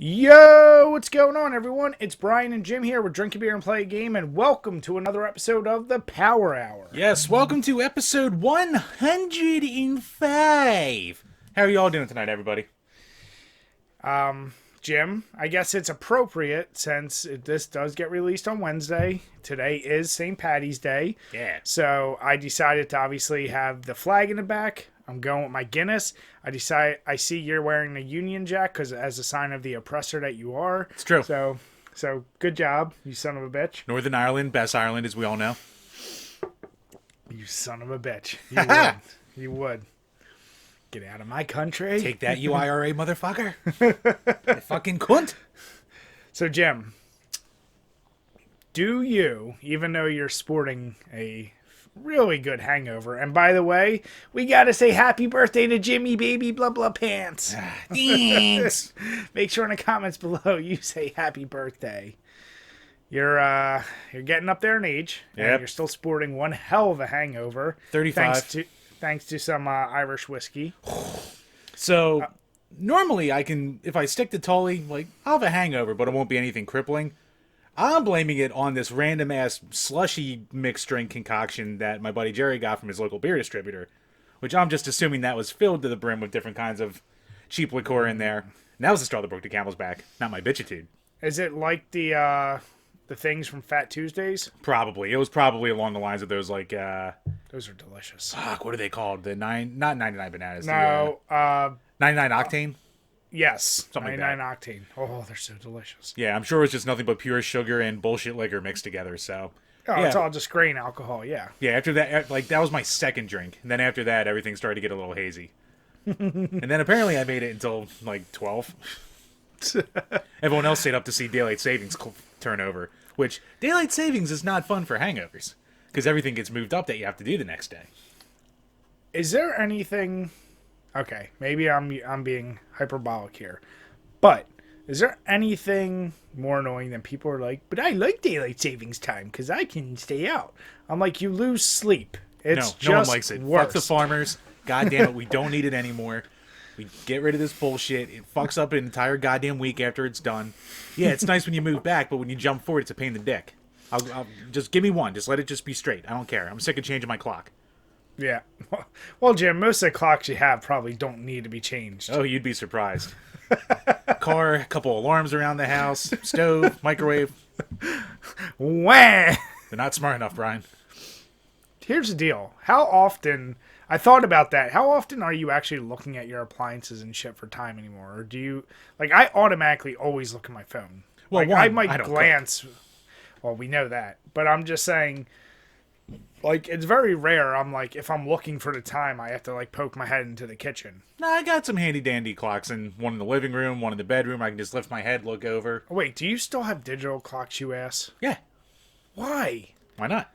Yo, what's going on, everyone? It's Brian and Jim here with Drink a Beer and Play a Game, and welcome to another episode of the Power Hour. Yes, welcome to episode 105. How are you all doing tonight, everybody? Jim, I guess it's appropriate since this does get released on Wednesday. Today is St. Paddy's Day. Yeah. So I decided to obviously have the flag in the back. I'm going with my Guinness. I see you're wearing the Union Jack because as a sign of the oppressor that you are. It's true. So good job, you son of a bitch. Northern Ireland, best Ireland, as we all know. You son of a bitch. You would. You would. Get out of my country. Take that, you IRA motherfucker. You fucking cunt. So, Jim, do you, even though you're sporting a really good hangover, and by the way, we gotta say happy birthday to Jimmy Baby Blah Blah Pants. Thanks. Make sure in the comments below you say happy birthday. You're getting up there in age, and Yep. you're still sporting one hell of a hangover. 35. Thanks to some Irish whiskey. So, normally I can, if I stick to Tully, I'll have a hangover, but it won't be anything crippling. I'm blaming it on this random-ass slushy mixed drink concoction that my buddy Jerry got from his local beer distributor, which I'm just assuming that was filled to the brim with different kinds of cheap liqueur in there. And that was the straw that broke the camel's back, not my bitchitude. Is it like the things from Fat Tuesdays? Probably. It was probably along the lines of those, Those are delicious. fuck, what are they called? Not 99 bananas. No, 99 octane? yes, Something like 99 octane. Oh, they're so delicious. Yeah, I'm sure it's just nothing but pure sugar and bullshit liquor mixed together, so. Oh, Yeah. it's all just grain alcohol, yeah. Yeah, after that, that was my second drink. And then after that, everything started to get a little hazy. And then apparently I made it until, 12. Everyone else stayed up to see Daylight Savings turn over. Which, Daylight Savings is not fun for hangovers. Because everything gets moved up that you have to do the next day. Is there anything... Okay, maybe I'm being hyperbolic here. But is there anything more annoying than people are like, but I like daylight savings time because I can stay out? I'm like, you lose sleep. It's No one just likes it. worse. Fuck the farmers. God damn it, we don't need it anymore. We get rid of this bullshit. It fucks up an entire goddamn week after it's done. Yeah, it's nice when you move back, but when you jump forward, it's a pain in the dick. I'll just give me one. Just let it just be straight. I don't care. I'm sick of changing my clock. Yeah. Well, Jim, most of the clocks you have probably don't need to be changed. Oh, you'd be surprised. Car, a couple alarms around the house, stove, microwave. Wah! They're not smart enough, Brian. Here's the deal. How often... I thought about that. How often are you actually looking at your appliances and shit for time anymore? Or do you... I automatically always look at my phone. Well, I one, might I don't glance... Well, we know that. But I'm just saying... it's very rare. If I'm looking for the time, I have to, poke my head into the kitchen. No, I got some handy-dandy clocks, and one in the living room, one in the bedroom. I can just lift my head, look over. Oh, wait, do you still have digital clocks, you ass? Yeah. Why? Why not?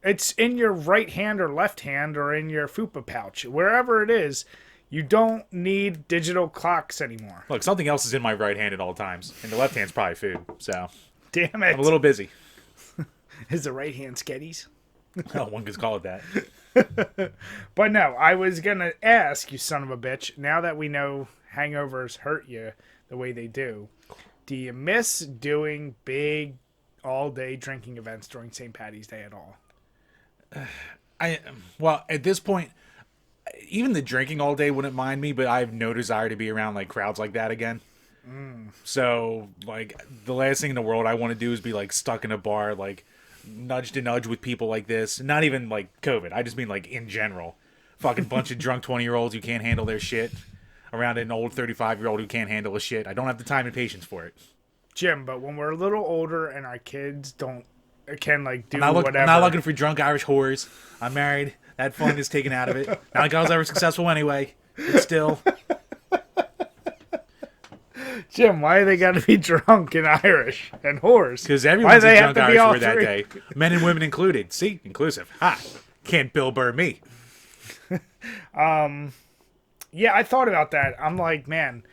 It's in your right hand or left hand or in your fupa pouch. Wherever it is, you don't need digital clocks anymore. Look, something else is in my right hand at all times, and the left hand's probably food, so Damn it. I'm a little busy. Is the right hand sketties? Oh, one could call it that. But no, I was going to ask, you son of a bitch, now that we know hangovers hurt you the way they do you miss doing big all-day drinking events during St. Paddy's Day at all? Well, at this point, even the drinking all day wouldn't mind me, but I have no desire to be around crowds like that again. So, the last thing in the world I want to do is be stuck in a bar, nudge to nudge with people like this. Not even COVID. I just mean in general. Fucking bunch of drunk 20-year-olds who can't handle their shit around an old 35-year-old who can't handle a shit. I don't have the time and patience for it. Jim, but when we're a little older and our kids can do I'm whatever. not looking for drunk Irish whores. I'm married. That fun is taken out of it. Not like I was ever successful anyway. But still. Jim, why they got to be drunk and Irish and whores? Because everyone's a drunk Irish whore that three? day. Men and women included. See? Inclusive. Ha! Can't Bill Burr me. Yeah, I thought about that. I'm like, man,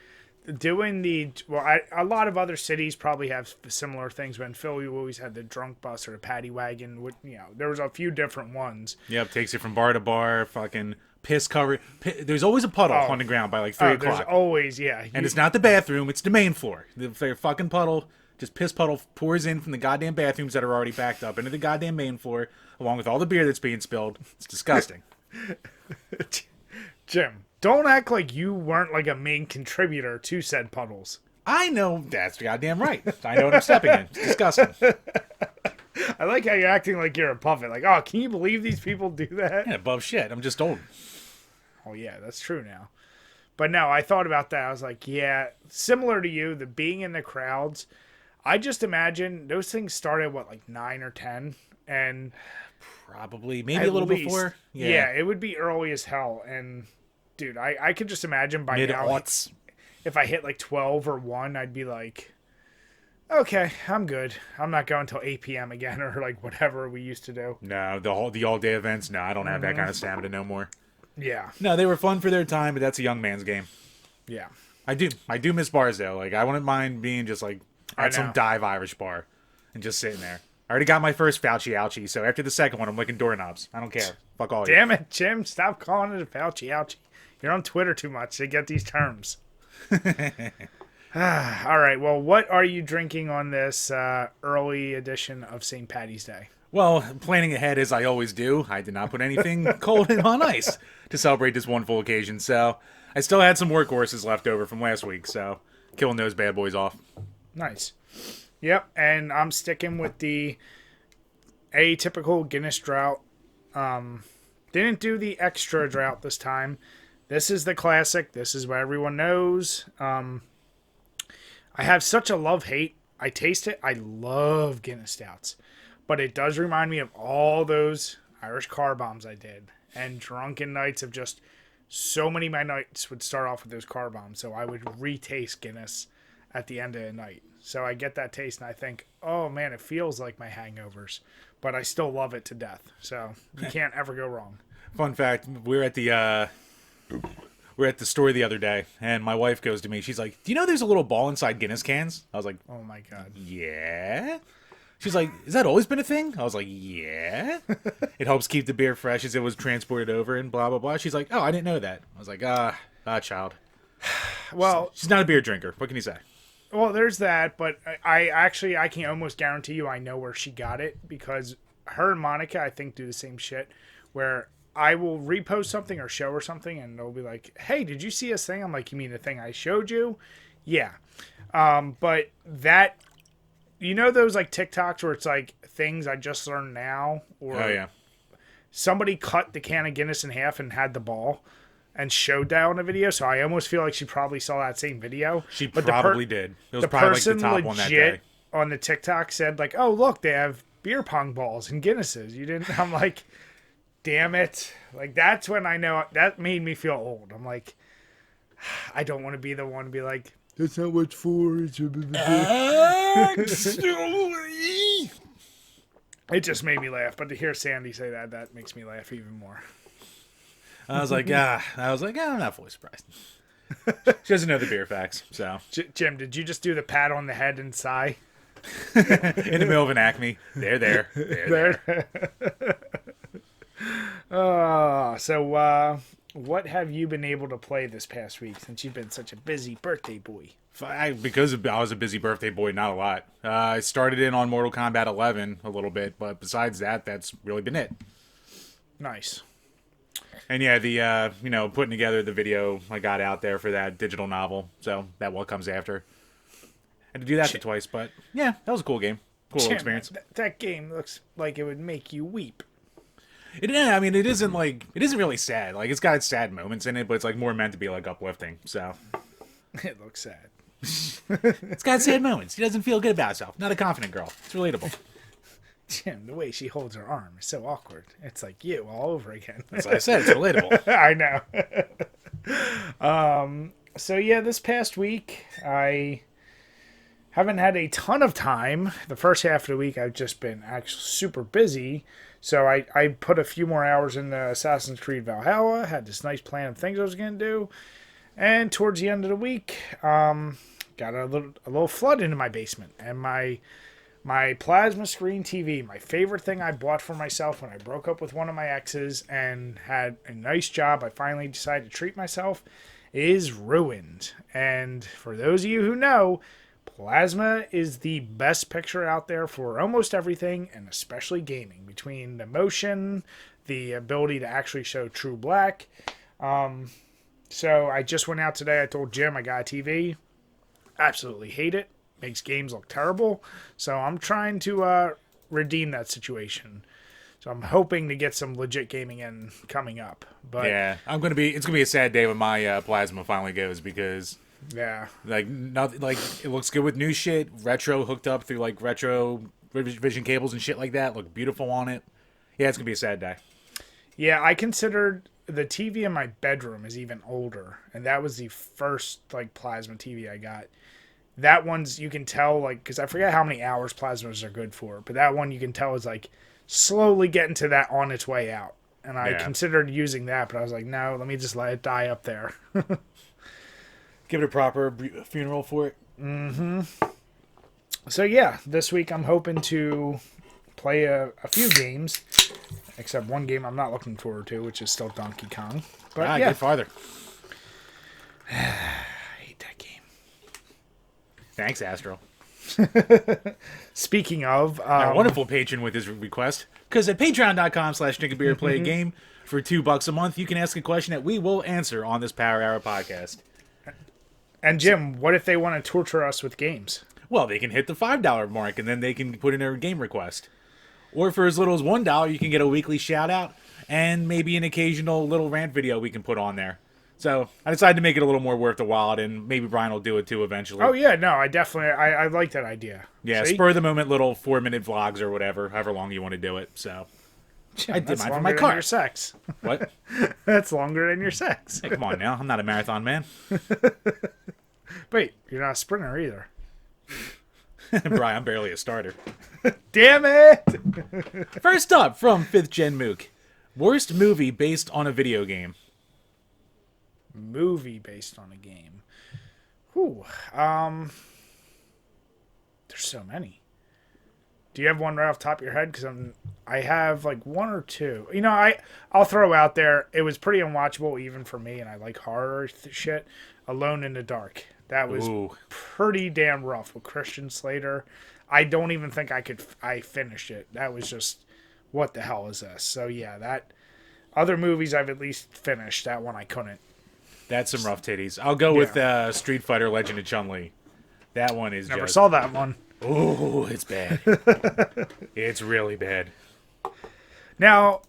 a lot of other cities probably have similar things. But in Philly, we always had the drunk bus or the paddy wagon. There was a few different ones. Yep, takes you from bar to bar, fucking piss covered. There's always a puddle on the ground by like 3 There's o'clock. always, yeah. And it's not the bathroom, it's the main floor. The fucking puddle, just piss puddle pours in from the goddamn bathrooms that are already backed up into the goddamn main floor, along with all the beer that's being spilled. It's disgusting. Jim, don't act like you weren't like a main contributor to said puddles. I know that's goddamn right. I know what I'm stepping in. It's disgusting. I like how you're acting like you're a puppet. Like, oh, can you believe these people do that? Yeah, above shit. I'm just old. Oh, yeah, that's true now. But no, I thought about that. I was like, yeah, similar to you, the being in the crowds. I just imagine those things started, what, like 9 or 10? And probably, maybe a little before. Yeah, it would be early as hell. And, dude, I could just imagine by now, Mid-aughts. If I hit like 12 or 1, I'd be like, okay, I'm good. I'm not going until 8 p.m. again or like whatever we used to do. No, the all-day events, no, I don't have that kind of stamina no more. Yeah. No, they were fun for their time, but that's a young man's game. Yeah. I do miss bars, though. Like, I wouldn't mind being just like at some dive Irish bar and just sitting there. I already got my first Fauci ouchie, so after the second one, I'm licking doorknobs. I don't care. Fuck all you. Damn it, Jim. Stop calling it a Fauci ouchie. You're on Twitter too much to get these terms. All right. Well, what are you drinking on this early edition of St. Paddy's Day? Well, planning ahead as I always do, I did not put anything cold in on ice to celebrate this wonderful occasion. So I still had some workhorses left over from last week, so killing those bad boys off. Nice. Yep, and I'm sticking with the atypical Guinness Drought. Didn't do the extra drought this time. This is the classic. This is what everyone knows. I have such a love-hate. I taste it. I love Guinness Stouts. But it does remind me of all those Irish car bombs I did. And drunken nights of just... So many of my nights would start off with those car bombs. So I would retaste Guinness at the end of the night. So I get that taste and I think, oh man, it feels like my hangovers. But I still love it to death. So you can't ever go wrong. Fun fact, we're at the store the other day, and my wife goes to me. She's like, "Do you know there's a little ball inside Guinness cans?" I was like, Oh my God. "Yeah." She's like, "Has that always been a thing?" I was like, "Yeah." It helps keep the beer fresh as it was transported over and blah, blah, blah. She's like, "Oh, I didn't know that." I was like, child. Well, She's not a beer drinker. What can you say? Well, there's that, but I can almost guarantee you I know where she got it because her and Monica, I think, do the same shit where I will repost something or show her something and they'll be like, hey, did you see this thing? I'm like, you mean the thing I showed you? Yeah. But that, you know those like TikToks where it's like things I just learned now? Or Oh, yeah. Somebody cut the can of Guinness in half and had the ball and showed that on a video, so I almost feel like she probably saw that same video. She probably did. It was probably like the top one that day. On the TikTok said like, "Oh look, they have beer pong balls and Guinnesses." You didn't. I'm like, damn it! Like that's when I know that made me feel old. I'm like, I don't want to be the one to be like, "That's not what's for." It just made me laugh, but to hear Sandy say that makes me laugh even more. I was like, I'm not fully surprised. She doesn't know the beer facts, so. Jim, did you just do the pat on the head and sigh? In the middle of an Acme. There. So what have you been able to play this past week since you've been such a busy birthday boy? Because I was a busy birthday boy, not a lot. I started in on Mortal Kombat 11 a little bit, but besides that, that's really been it. Nice. And yeah, the putting together the video I got out there for that digital novel, so that what comes after. I had to do that twice, but yeah, that was a cool game. Cool little experience. That game looks like it would make you weep. It isn't really sad. Like, it's got sad moments in it, but it's like more meant to be like uplifting. So it looks sad. It's got sad moments. She doesn't feel good about herself. Not a confident girl. It's relatable. Jim, the way she holds her arm is so awkward. It's like you all over again. That's what I said. It's relatable. I know. So yeah, this past week I haven't had a ton of time. The first half of the week I've just been actually super busy. So I put a few more hours into Assassin's Creed Valhalla. Had this nice plan of things I was going to do. And towards the end of the week, got a little flood into my basement. And my My plasma screen TV, my favorite thing I bought for myself when I broke up with one of my exes and had a nice job, I finally decided to treat myself, is ruined. And for those of you who know, plasma is the best picture out there for almost everything, and especially gaming. Between the motion, the ability to actually show true black. So I just went out today. I told Jim I got a TV. Absolutely hate it. Makes games look terrible. So I'm trying to redeem that situation. So I'm hoping to get some legit gaming in coming up. But Yeah, it's gonna be a sad day when my plasma finally goes because yeah, like nothing, like it looks good with new shit, retro hooked up through like retro vision cables and shit like that. Look beautiful on it. Yeah, it's gonna be a sad day. yeah. I considered the TV in my bedroom is even older, and that was the first like plasma TV I got. That one's, you can tell, like, because I forget how many hours plasmas are good for, but that one you can tell is like slowly getting to that on its way out. And I considered using that, but I was like, no, let me just let it die up there. Give it a proper funeral for it. So yeah, this week I'm hoping to play a few games, except one game I'm not looking forward to, which is still Donkey Kong. But Get farther. I hate that game. Thanks, Astro. Speaking of... Our wonderful patron with his request. Because at patreon.com/DrinkABeerandPlayAGame for $2 a month, you can ask a question that we will answer on this Power Hour podcast. And Jim, what if they want to torture us with games? Well, they can hit the $5 mark, and then they can put in their game request. Or for as little as $1, you can get a weekly shout-out and maybe an occasional little rant video we can put on there. So I decided to make it a little more worth the while, and maybe Brian will do it too eventually. Oh, yeah, no, I definitely, I like that idea. Yeah, See? spur of the moment little 4-minute vlogs or whatever, however long you want to do it. So Jim, I did that's mine for longer my than car. your sex. What? That's longer than your sex. Hey, come on now. I'm not a marathon man. Wait, you're not a sprinter either. Brian, I'm barely a starter. Damn it! First up from 5th Gen Mook. Worst movie based on a video game. Movie based on a game. Whew. There's so many. Do you have one right off the top of your head? Because I have like one or two. You know, I'll throw out there. It was pretty unwatchable even for me, and I like horror shit. Alone in the Dark. That was pretty damn rough with Christian Slater. I don't even think I finished it. That was just, what the hell is this? So yeah, that other movies I've at least finished. That one I couldn't. That's some rough titties. I'll go with Street Fighter Legend of Chun-Li. That one is Never saw that one. Oh, it's bad. It's really bad. Now,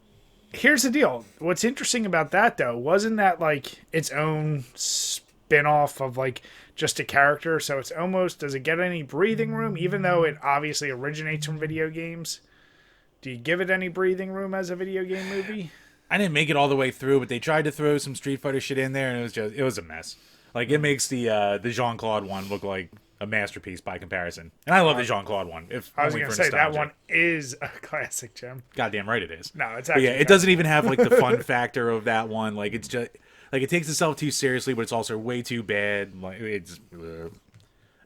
here's the deal. What's interesting about that, though, wasn't that like its own spin-off of like just a character? So it's almost, does it get any breathing room, even though it obviously originates from video games? Do you give it any breathing room as a video game movie? I didn't make it all the way through, but they tried to throw some Street Fighter shit in there, and it was a mess. Like, it makes the Jean-Claude one look like a masterpiece by comparison. And I love the Jean-Claude one. I was going to say, that one is a classic, Jim. Goddamn right it is. No, it's actually. But yeah, it doesn't even have like the fun factor of that one. Like, it's just like it takes itself too seriously, but it's also way too bad. Like, it's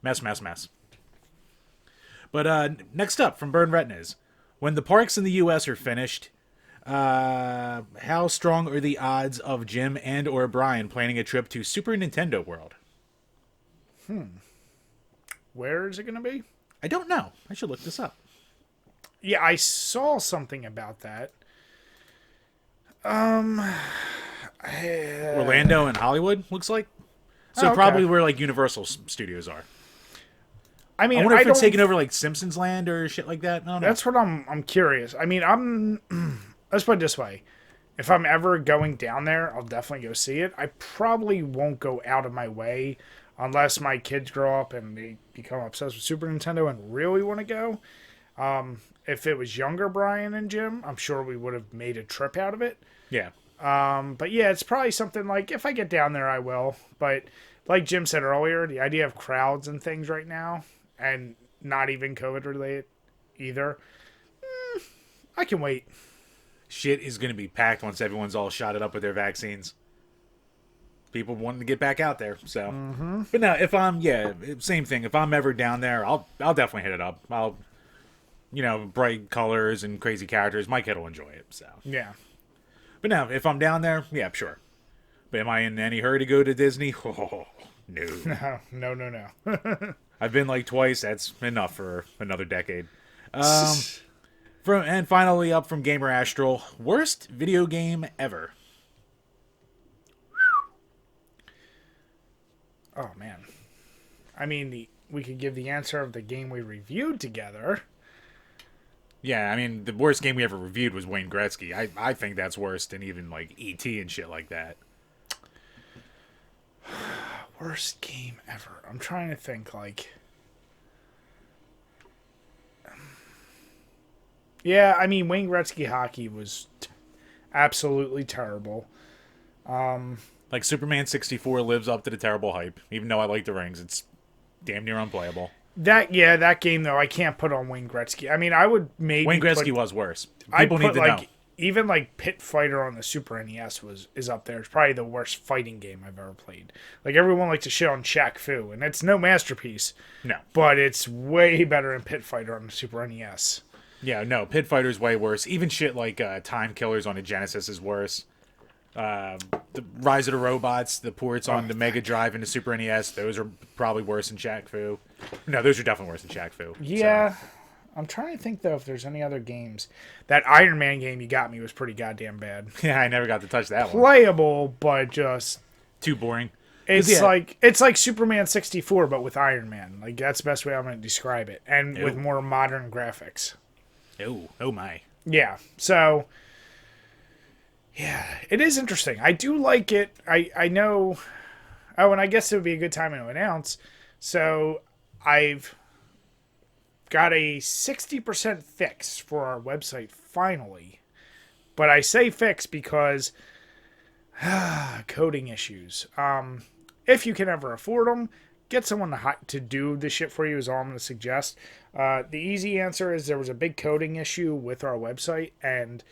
mess. But next up from Burn Retinas, when the parks in the U.S. are finished, how strong are the odds of Jim and or Brian planning a trip to Super Nintendo World? Where is it going to be? I don't know. I should look this up. Yeah, I saw something about that. Orlando and Hollywood, looks like. So probably where like Universal Studios are. I mean, I wonder if it's taking over like Simpsons Land or shit like that. No, that's what I'm curious. I mean, let's put it this way. If I'm ever going down there, I'll definitely go see it. I probably won't go out of my way unless my kids grow up and they become obsessed with Super Nintendo and really want to go. If it was younger Brian and Jim, I'm sure we would have made a trip out of it. Yeah. But yeah, it's probably something like, if I get down there, I will. But like Jim said earlier, the idea of crowds and things right now, and not even COVID related either, I can wait. Shit is going to be packed once everyone's all shotted up with their vaccines. People wanting to get back out there, so. But no, if I'm, same thing. If I'm ever down there, I'll definitely hit it up. I'll bright colors and crazy characters, my kid will enjoy it. So, Yeah. but now if I'm down there, yeah, sure. But am I in any hurry to go to Disney? Oh, no. No. I've been like twice. That's enough for another decade. And finally, up from Gamer Astral, worst video game ever. Oh, man. I mean, we could give the answer of the game we reviewed together. Yeah, I mean, the worst game we ever reviewed was Wayne Gretzky. I think that's worse than even, like, E.T. and shit like that. Worst game ever. I'm trying to think, like... Yeah, I mean, Wayne Gretzky hockey was absolutely terrible. Like, Superman 64 lives up to the terrible hype. Even though I like the rings, it's damn near unplayable. That game, though, I can't put on Wayne Gretzky. I mean, I would maybe Wayne Gretzky was worse. People need to know. Even, like, Pit Fighter on the Super NES is up there. It's probably the worst fighting game I've ever played. Like, everyone likes to shit on Shaq Fu, and it's no masterpiece. No. But it's way better than Pit Fighter on the Super NES. Yeah, no, Pit Fighter's way worse. Even shit like Time Killers on the Genesis is worse. The Rise of the Robots, the ports on the Mega Drive and the Super NES, those are probably worse than Shaq Fu. No, those are definitely worse than Shaq Fu. Yeah. So. I'm trying to think, though, if there's any other games. That Iron Man game you got me was pretty goddamn bad. Yeah, I never got to touch that one. Playable, but just... Too boring. It's like Superman 64, but with Iron Man. Like, that's the best way I'm going to describe it. And with more modern graphics. Oh my. Yeah, so... Yeah, it is interesting. I do like it. I know... Oh, and I guess it would be a good time to announce. So, I've got a 60% fix for our website, finally. But I say fix because... coding issues. If you can ever afford them, get someone to do the shit for you is all I'm going to suggest. The easy answer is there was a big coding issue with our website, and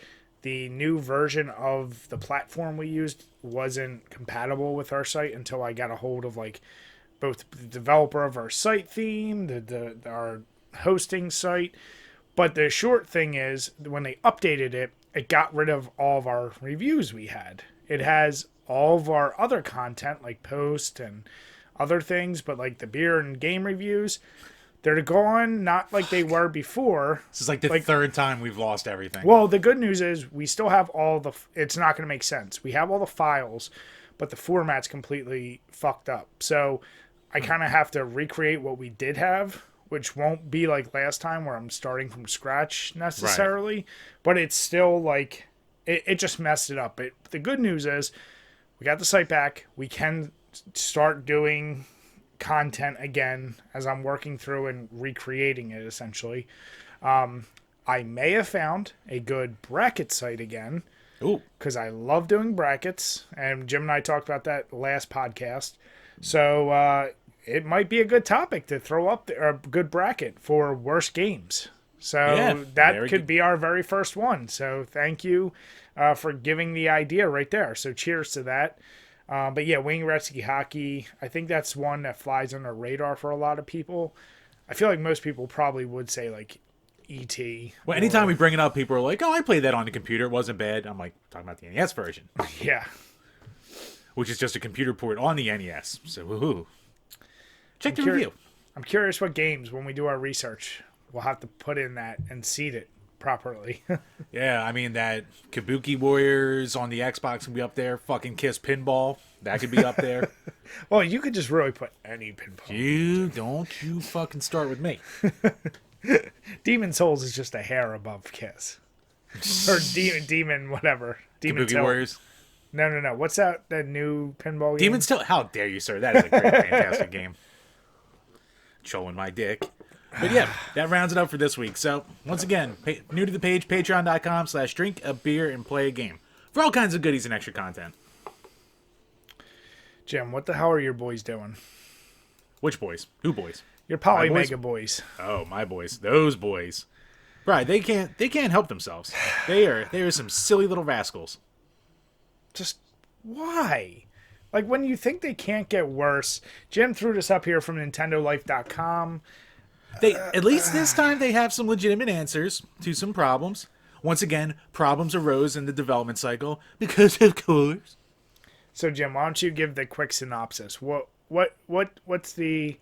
the new version of the platform we used wasn't compatible with our site until I got a hold of like both the developer of our site theme, our hosting site. But the short thing is, when they updated it, it got rid of all of our reviews we had. It has all of our other content, like posts and other things, but like the beer and game reviews, they're gone, not like they were before. This is like the third time we've lost everything. Well, the good news is we still have all the... It's not going to make sense. We have all the files, but the format's completely fucked up. So I kind of have to recreate what we did have, which won't be like last time where I'm starting from scratch necessarily. Right. But it's still like... It just messed it up. The good news is we got the site back. We can start doing content again as I'm working through and recreating it, essentially. I may have found a good bracket site again. Ooh. Because I love doing brackets. And Jim and I talked about that last podcast. So it might be a good topic to throw up a good bracket for worst games. So that could be our very first one. So thank you for giving the idea right there. So cheers to that. But yeah, Wayne Gretzky hockey, I think that's one that flies under radar for a lot of people. I feel like most people probably would say like E.T. Well, anytime we bring it up, people are like, oh, I played that on the computer. It wasn't bad. I'm like, talking about the NES version. Yeah. Which is just a computer port on the NES. So, woohoo. Check the review. I'm curious what games, when we do our research, we'll have to put in that and seed it properly. Yeah, I mean, that Kabuki Warriors on the Xbox can be up there. Fucking Kiss Pinball, that could be up there. Well, you could just really put any pinball. Don't you fucking start with me. Demon Souls is just a hair above Kiss. Or Demon whatever. Demon Kabuki Warriors. No. What's that new pinball game? Demon's Till. How dare you, sir? That is a great, fantastic game. Showing my dick. But yeah, that rounds it up for this week. So, once again, new to the page, patreon.com/DrinkABeerandPlayAGame for all kinds of goodies and extra content. Jim, what the hell are your boys doing? Which boys? Who boys? Your Poly Mega boys. Oh, my boys. Those boys. Right, they can't help themselves. They are some silly little rascals. Just why? Like, when you think they can't get worse, Jim threw this up here from NintendoLife.com. They at least this time they have some legitimate answers to some problems. Once again, problems arose in the development cycle because of course. So Jim, why don't you give the quick synopsis? What's the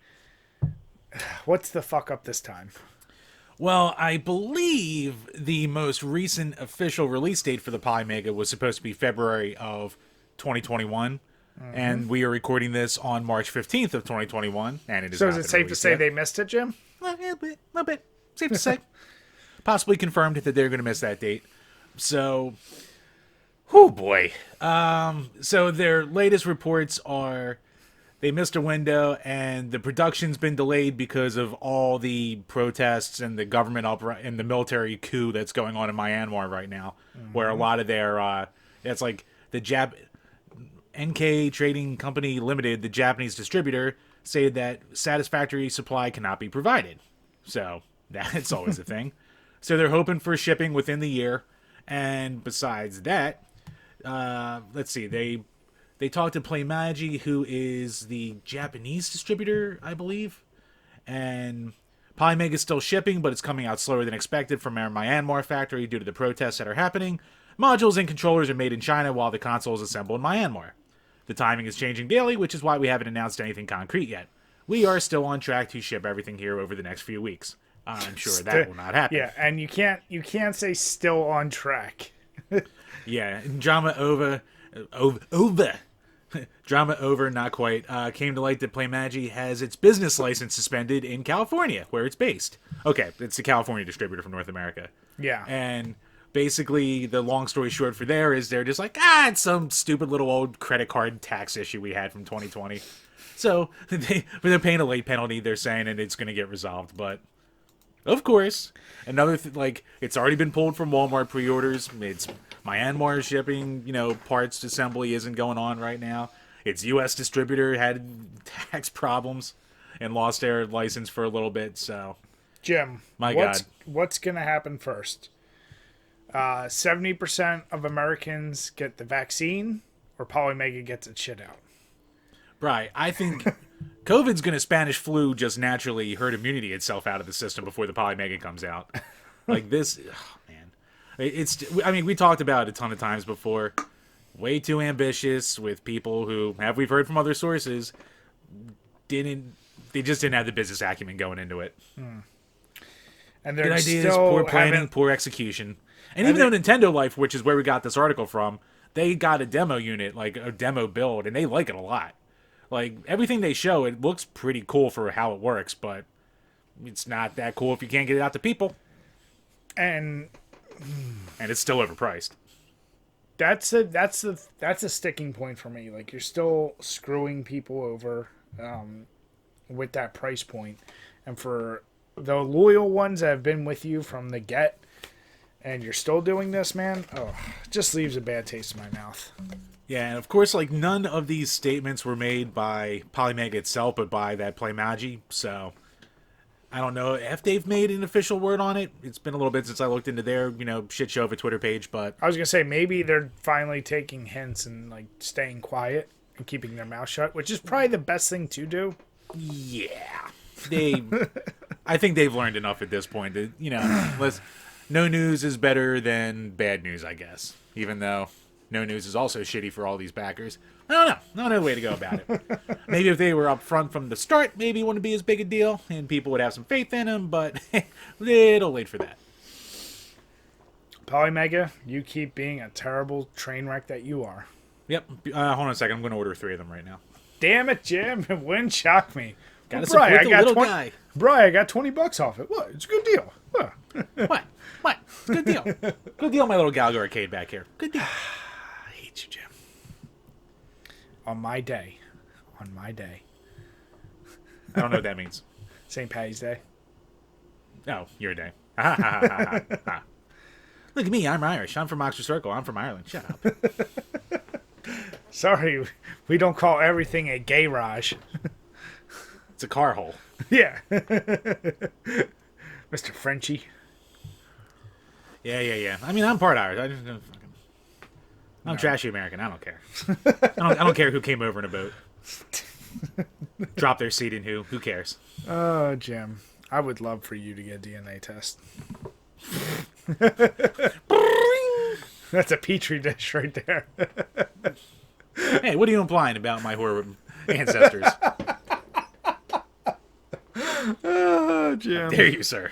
fuck up this time? Well, I believe the most recent official release date for the Polymega was supposed to be February of 2021. And we are recording this on March 15th of 2021. And it is So is it safe to say they missed it, Jim? A little bit. Safe to say. Possibly confirmed that they're going to miss that date. So, oh boy. So their latest reports are they missed a window and the production's been delayed because of all the protests and the government and the military coup that's going on in Myanmar right now, where a lot of their it's like the NK Trading Company Limited, the Japanese distributor, stated that satisfactory supply cannot be provided. So that's always a thing. So they're hoping for shipping within the year. And besides that, let's see, they talked to PlayMagi, who is the Japanese distributor, I believe. And Polymega is still shipping, but it's coming out slower than expected from our Myanmar factory due to the protests that are happening. Modules and controllers are made in China while the console is assembled in Myanmar. The timing is changing daily, which is why we haven't announced anything concrete yet. We are still on track to ship everything here over the next few weeks. I'm sure that will not happen. Yeah, and you can't say still on track. Yeah, drama over, drama over, not quite. Came to light that PlayMagi has its business license suspended in California, where it's based. Okay, it's the California distributor from North America. Yeah. And basically, the long story short for there is they're just like, it's some stupid little old credit card tax issue we had from 2020. So they're paying a late penalty, they're saying, and it's going to get resolved. But, of course, another it's already been pulled from Walmart pre-orders. It's Myanmar shipping, parts assembly isn't going on right now. Its U.S. distributor had tax problems and lost their license for a little bit, so... Jim, what's going to happen first? 70% of Americans get the vaccine, or Polymega gets its shit out? Right, I think COVID's going to Spanish flu just naturally herd immunity itself out of the system before the Polymega comes out. Like this, man. We talked about it a ton of times before. Way too ambitious with people who, we've heard from other sources, they just didn't have the business acumen going into it. And good ideas, poor planning, poor execution. And even though Nintendo Life, which is where we got this article from, they got a demo unit, like a demo build, and they like it a lot. Like, everything they show, it looks pretty cool for how it works, but it's not that cool if you can't get it out to people. And it's still overpriced. That's a sticking point for me. Like, you're still screwing people over with that price point. And for the loyal ones that have been with you from the get, and you're still doing this, man, it just leaves a bad taste in my mouth. Yeah, and of course, none of these statements were made by Polymega itself, but by that PlayMagi, so I don't know if they've made an official word on it. It's been a little bit since I looked into their, shit show of a Twitter page, but... I was going to say, maybe they're finally taking hints and, staying quiet and keeping their mouth shut, which is probably the best thing to do. Yeah. I think they've learned enough at this point that, no news is better than bad news, I guess. Even though no news is also shitty for all these backers. I don't know. No other way to go about it. Maybe if they were up front from the start, maybe it wouldn't be as big a deal, and people would have some faith in them, but little late for that. Polymega, you keep being a terrible train wreck that you are. Yep. Hold on a second. I'm going to order 3 of them right now. Damn it, Jim. It wouldn't shock me. Gotta support the little guy. Brian, I got $20 off it. What? It's a good deal. Huh. What? Good deal. Good deal, my little Gallagher arcade back here. Good deal. I hate you, Jim. On my day. I don't know what that means. St. Patty's Day. Oh, your day. Look at me. I'm Irish. I'm from Oxford Circle. I'm from Ireland. Shut up. Sorry, we don't call everything a garage. It's a car hole. Yeah. Mr. Frenchie. Yeah. I mean, I'm part Irish. I'm trashy American. I don't care. I don't care who came over in a boat. Drop their seat in who. Who cares? Oh, Jim. I would love for you to get a DNA test. That's a petri dish right there. Hey, what are you implying about my horror ancestors? Oh, Jim. Dare you, sir?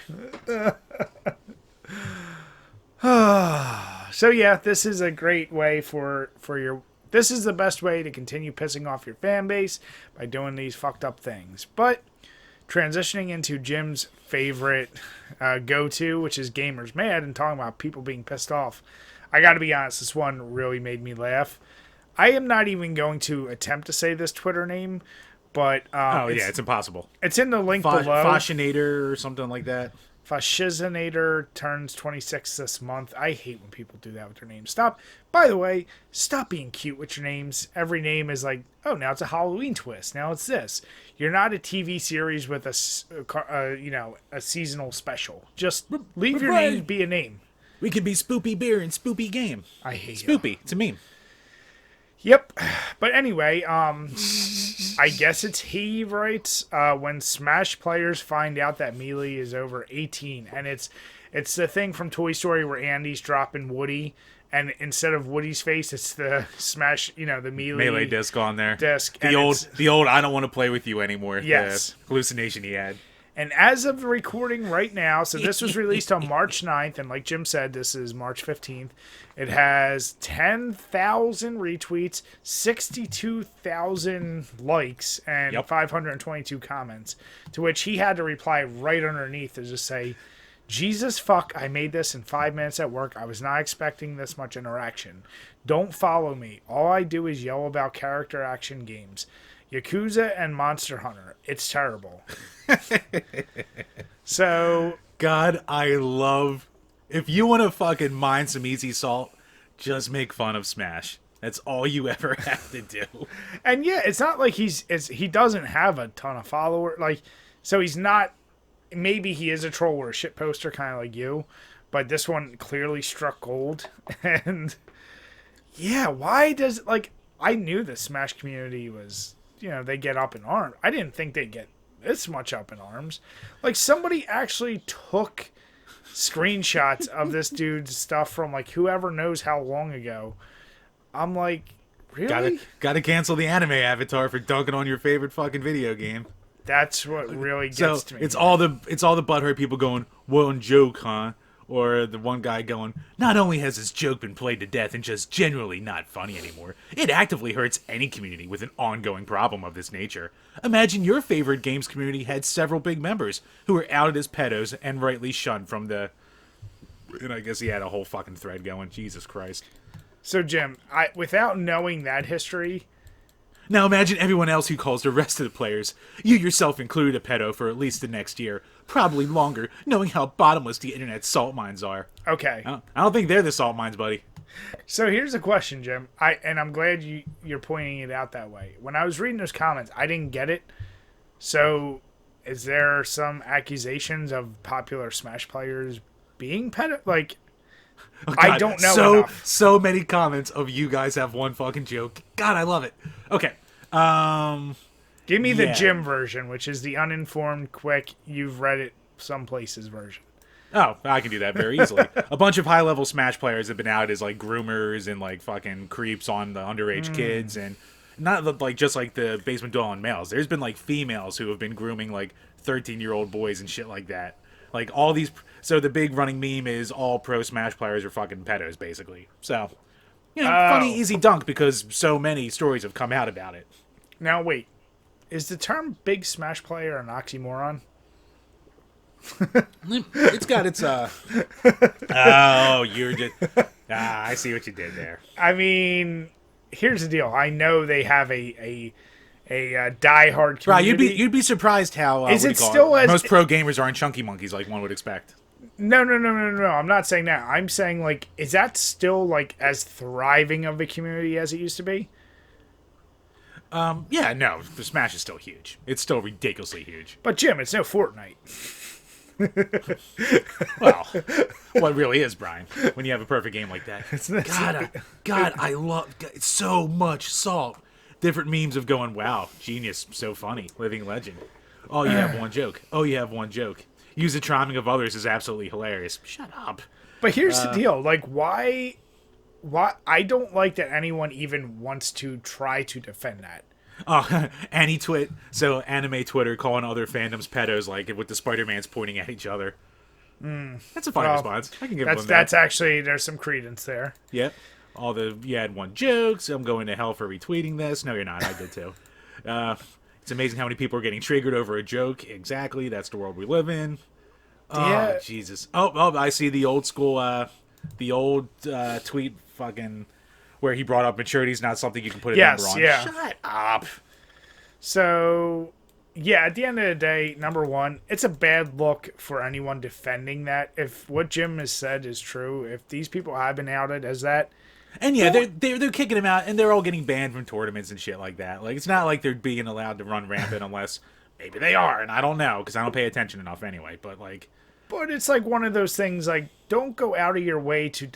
So yeah, this is a great way for your. This is the best way to continue pissing off your fan base by doing these fucked up things. But transitioning into Jim's favorite go-to, which is Gamers Mad, and talking about people being pissed off, I got to be honest, this one really made me laugh. I am not even going to attempt to say this Twitter name, but it's impossible. It's in the link below. Fashionator or something like that. Fashizinator turns 26 this month. I hate when people do that with their names. By the way, stop being cute with your names. Every name is like, oh, now it's a Halloween twist. Now it's this. You're not a TV series with a seasonal special. Just leave your name be a name. We could be Spoopy Beer and Spoopy Game. I hate Spoopy. It's a meme. Yep. But anyway, I guess it's he writes, when Smash players find out that Melee is over 18. And it's the thing from Toy Story where Andy's dropping Woody, and instead of Woody's face, it's the Smash, the Melee disc on there. The old I don't want to play with you anymore. Yes. The hallucination he had. And as of the recording right now, so this was released on March 9th, and like Jim said, this is March 15th. It has 10,000 retweets, 62,000 likes, and 522 comments, to which he had to reply right underneath to just say, Jesus fuck, I made this in 5 minutes at work. I was not expecting this much interaction. Don't follow me. All I do is yell about character action games. Yakuza and Monster Hunter. It's terrible. So, God, I love... If you want to fucking mine some easy salt, just make fun of Smash. That's all you ever have to do. And yeah, it's not like he doesn't have a ton of followers. Like, so he's not... Maybe he is a troll or a shit poster, kind of like you. But this one clearly struck gold. And yeah, why does... Like, I knew the Smash community was... they get up in arms. I didn't think they'd get this much up in arms. Like, somebody actually took screenshots of this dude's stuff from, like, whoever knows how long ago. I'm like, really? Gotta cancel the anime avatar for dunking on your favorite fucking video game. That's what really gets to me. It's all the butthurt people going, one joke, huh? Or the one guy going, not only has this joke been played to death and just generally not funny anymore, it actively hurts any community with an ongoing problem of this nature. Imagine your favorite games community had several big members who were outed as pedos and rightly shunned from the... And I guess he had a whole fucking thread going. Jesus Christ. So, Jim, without knowing that history... Now imagine everyone else who calls the rest of the players, you yourself included, a pedo for at least the next year, probably longer, knowing how bottomless the internet's salt mines are. Okay. I don't think they're the salt mines, buddy. So here's a question, Jim. I'm glad you're pointing it out that way. When I was reading those comments, I didn't get it. So is there some accusations of popular Smash players being pedo? Like, oh, God, I don't know enough. So many comments of you guys have one fucking joke. God, I love it. Okay. Give me the Jim version, which is the uninformed, quick, you've read it some places version. Oh, I can do that very easily. A bunch of high-level Smash players have been out as, like, groomers and, like, fucking creeps on the underage kids, and not, like, just, like, the basement dwelling males. There's been, like, females who have been grooming, like, 13-year-old boys and shit like that. Like, all these... So the big running meme is all pro Smash players are fucking pedos, basically. So, funny, easy dunk because so many stories have come out about it. Now, wait. Is the term big Smash player an oxymoron? It's got its, Oh, you're just... I see what you did there. I mean, here's the deal. I know they have a diehard community. Right, you'd be surprised how is it still as most pro gamers aren't chunky monkeys like one would expect. No. I'm not saying that. I'm saying, like, is that still, like, as thriving of a community as it used to be? Yeah, no. The Smash is still huge. It's still ridiculously huge. But Jim, it's no Fortnite. Well, what really is, Brian, when you have a perfect game like that? God, I love so much salt. Different memes of going, wow, genius, so funny, living legend. Oh, you have one joke. Oh, you have one joke. Use the charming of others is absolutely hilarious. Shut up. But here's the deal. Like, why I don't like that anyone even wants to try to defend that. Oh, so anime Twitter calling other fandoms pedos, like with the Spider-Mans pointing at each other. That's a fine response. I can give them that. That's actually, there's some credence there. Yep. You had one joke, so I'm going to hell for retweeting this. No, you're not. I did too. It's amazing how many people are getting triggered over a joke. Exactly. That's the world we live in. Oh, Jesus. Oh, I see the old school, tweet fucking where he brought up maturity is not something you can put a number on. Yeah. Shut up. So, yeah, at the end of the day, number one, it's a bad look for anyone defending that. If what Jim has said is true, if these people have been outed as that. And yeah, they're kicking him out, and they're all getting banned from tournaments and shit like that. Like, it's not like they're being allowed to run rampant unless maybe they are, and I don't know, because I don't pay attention enough anyway, but like... But it's like one of those things, like, don't go out of your way to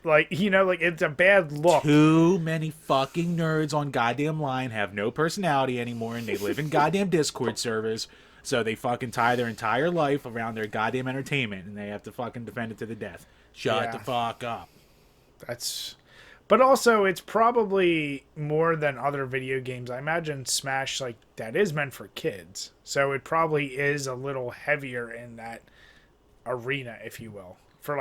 it's a bad look. Too many fucking nerds on goddamn line have no personality anymore, and they live in goddamn Discord servers, so they fucking tie their entire life around their goddamn entertainment, and they have to fucking defend it to the death. Shut the fuck up. But also, it's probably more than other video games. I imagine Smash, like, that is meant for kids, so it probably is a little heavier in that arena, if you will, for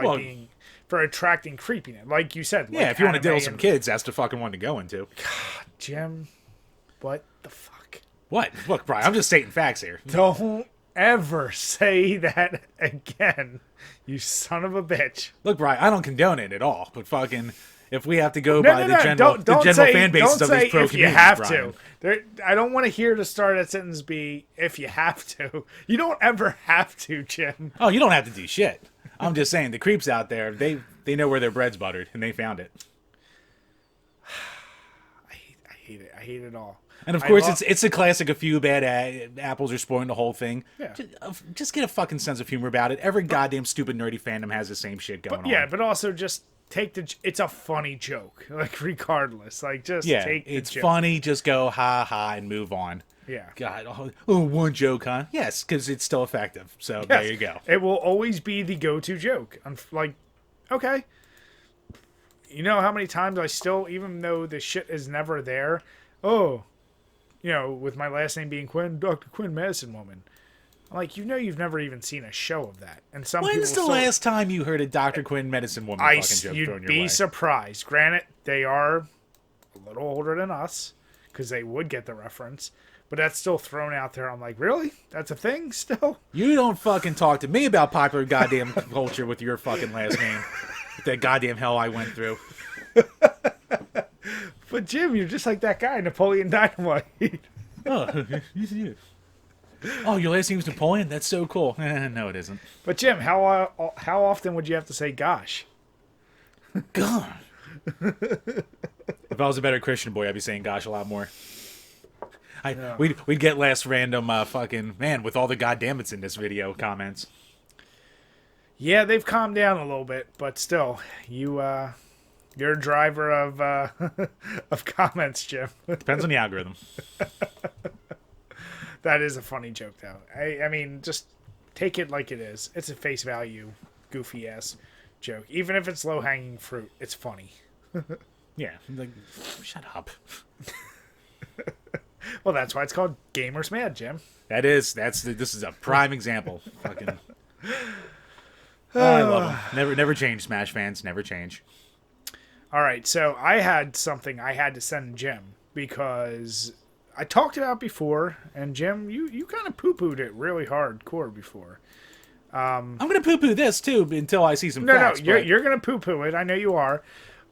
attracting creepiness, like you said. Yeah, if you want to deal with some kids, that's the fucking one to go into. God, Jim, what the fuck? What? Look, Brian, I'm just stating facts here. Don't ever say that again, you son of a bitch. Look, Brian, I don't condone it at all, but fucking, if we have to go by the general fan bases of these pro communities, you have Brian. to. I don't want to hear the start of that sentence be, if you have to. You don't ever have to, Jim. Oh, you don't have to do shit. I'm just saying, the creeps out there, they know where their bread's buttered, and they found it. I hate it. I hate it all. And of course, it's a classic. A few bad apples are spoiling the whole thing. Yeah. Just get a fucking sense of humor about it. Every goddamn stupid nerdy fandom has the same shit going on. Yeah, but also just take it's a funny joke. Like, regardless. Like, just take the it's joke. funny. Just go ha and move on. Yeah. God, one joke, huh? Yes, because it's still effective. So there you go. It will always be the go-to joke. I'm like, okay. You know how many times I still, even though the shit is never there, with my last name being Quinn, Dr. Quinn Medicine Woman. I'm like, you've never even seen a show of that. And some When's the last time you heard a Dr. Quinn Medicine Woman fucking joke thrown your way? You'd be surprised. Granted, they are a little older than us, because they would get the reference. But that's still thrown out there. I'm like, really? That's a thing still? You don't fucking talk to me about popular goddamn culture with your fucking last name. With that goddamn hell I went through. But Jim, you're just like that guy, Napoleon Dynamite. Oh, oh, your last name's Napoleon? That's so cool. No, it isn't. But Jim, how often would you have to say gosh? God. If I was a better Christian boy, I'd be saying gosh a lot more. We'd get less random fucking, man, with all the goddammits in this video comments. Yeah, they've calmed down a little bit, but still, you're a driver of of comments, Jim. Depends on the algorithm. That is a funny joke, though. I mean, just take it like it is. It's a face value, goofy ass joke. Even if it's low hanging fruit, it's funny. Yeah, like, shut up. Well, that's why it's called Gamers Mad, Jim. This is a prime example. Fucking. I love them. Never change, Smash fans. Never change. All right, so I had something I had to send Jim because I talked about before, and Jim, you kind of poo-pooed it really hardcore before. I'm gonna poo-poo this too until I see some facts. No, you're gonna poo-poo it. I know you are,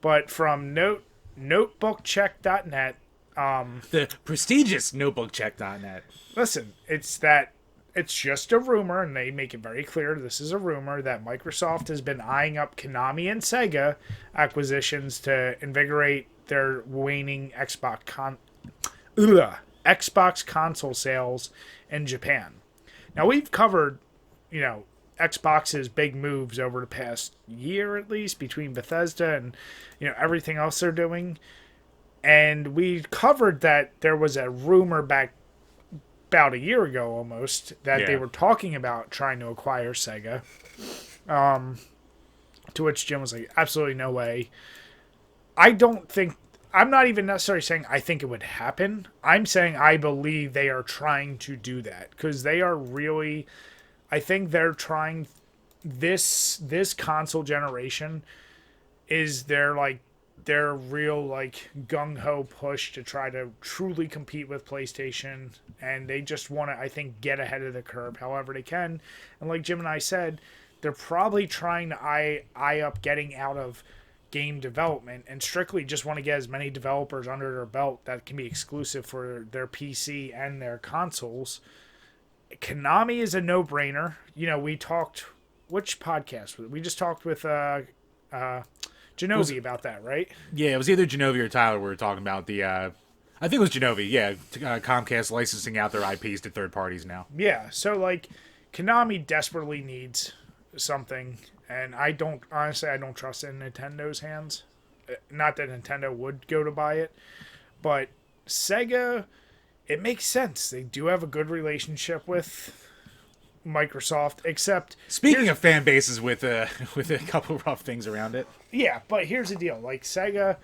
but from notebookcheck.net. The prestigious notebookcheck.net. Listen, it's just a rumor, and they make it very clear this is a rumor that Microsoft has been eyeing up Konami and Sega acquisitions to invigorate their waning Xbox console sales in Japan. Now, we've covered, Xbox's big moves over the past year, at least, between Bethesda and, everything else they're doing. And we covered that there was a rumor back about a year ago almost that they Yeah. were talking about trying to acquire Sega. To which Jim was like, absolutely no way. I don't think. I'm not even necessarily saying I think it would happen. I'm saying I believe they are trying to do that because they are really. I think they're trying. This console generation is their real like gung ho push to try to truly compete with PlayStation, and they just want to, I think, get ahead of the curve however they can. And like Jim and I said, they're probably trying to eye up getting out of game development and strictly just want to get as many developers under their belt that can be exclusive for their PC and their consoles. Konami is a no-brainer. You know, we talked, which podcast was it? We just talked with Genovi about that, right? Yeah, it was either Genovi or Tyler we were talking about the. I think it was Genovi. Yeah, Comcast licensing out their IPs to third parties now. Yeah, so like Konami desperately needs something, and I don't trust it in Nintendo's hands. Not that Nintendo would go to buy it, but Sega, it makes sense. They do have a good relationship with Microsoft, except Speaking of fan bases with a couple rough things around it. yeah, but here's the deal. Like Sega,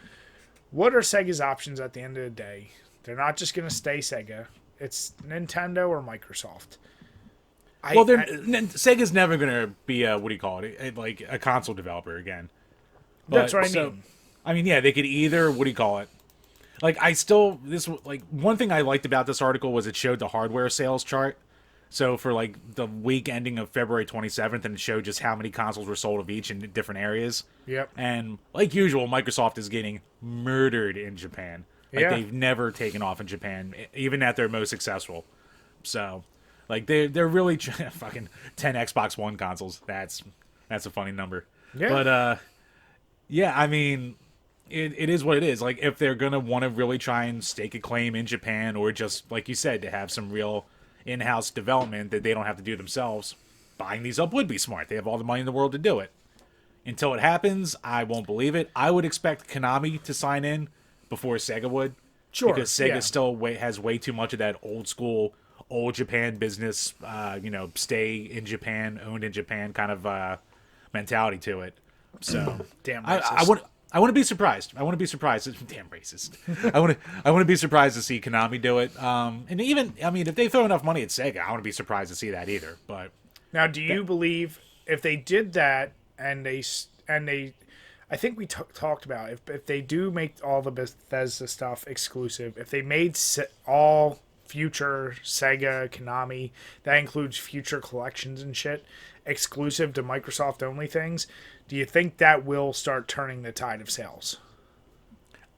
what are Sega's options at the end of the day? They're not just going to stay Sega. It's Nintendo or Microsoft. Sega's never going to be a, what do you call it, like a console developer again. That's what I mean. I mean, yeah, they could either, what do you call it? Like, one thing I liked about this article was it showed the hardware sales chart. So for like the week ending of February 27th, and it showed just how many consoles were sold of each in different areas. Yep. And like usual, Microsoft is getting murdered in Japan. Like they've never taken off in Japan, even at their most successful. So, like they're really fucking 10 Xbox One consoles. That's a funny number. Yeah. But yeah, I mean, it is what it is. Like if they're gonna want to really try and stake a claim in Japan, or just like you said, to have some real in-house development that they don't have to do themselves, buying these up would be smart. They have all the money in the world to do it. Until it happens, I won't believe it. I would expect Konami to sign in before Sega would. Sure. Because Sega still has way too much of that old school, old Japan business, stay in Japan, owned in Japan kind of mentality to it. So Damn racist. I want to be surprised. I want to be surprised. Damn racist. I want to be surprised to see Konami do it. And even, I mean, if they throw enough money at Sega, I want to be surprised to see that either. But now, do you believe if they did that and they, I think we talked about if they do make all the Bethesda stuff exclusive, if they made all future Sega, Konami, that includes future collections and shit, exclusive to Microsoft only things, do you think that will start turning the tide of sales?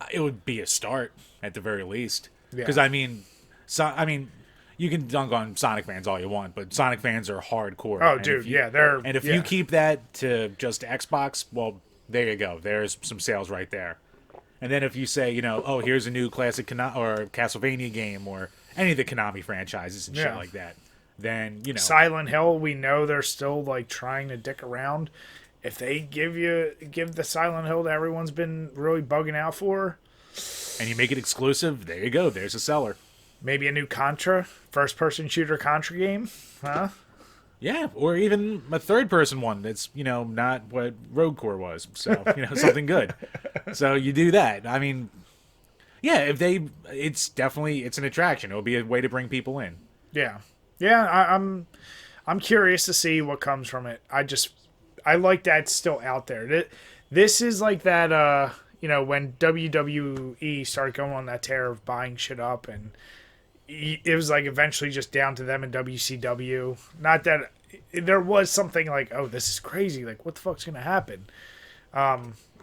it would be a start at the very least. Yeah. Because I mean, you can dunk on Sonic fans all you want, but Sonic fans are hardcore. Oh, dude, they're. And if you keep that to just Xbox, well, there you go. There's some sales right there. And then if you say, oh, here's a new classic or Castlevania game or any of the Konami franchises and shit like that, then, Silent Hill, we know they're still, like, trying to dick around. If they give the Silent Hill that everyone's been really bugging out for. And you make it exclusive, there you go. There's a seller. Maybe a new Contra, first-person shooter Contra game, huh? Yeah, or even a third-person one that's, not what Rogue Core was. So, something good. So you do that. I mean, yeah, it's an attraction. It'll be a way to bring people in. Yeah. Yeah, I'm curious to see what comes from it. I like that it's still out there. This is like that, when WWE started going on that tear of buying shit up, and it was like eventually just down to them and WCW. Not that there was something like, oh, this is crazy. Like, what the fuck's going to happen?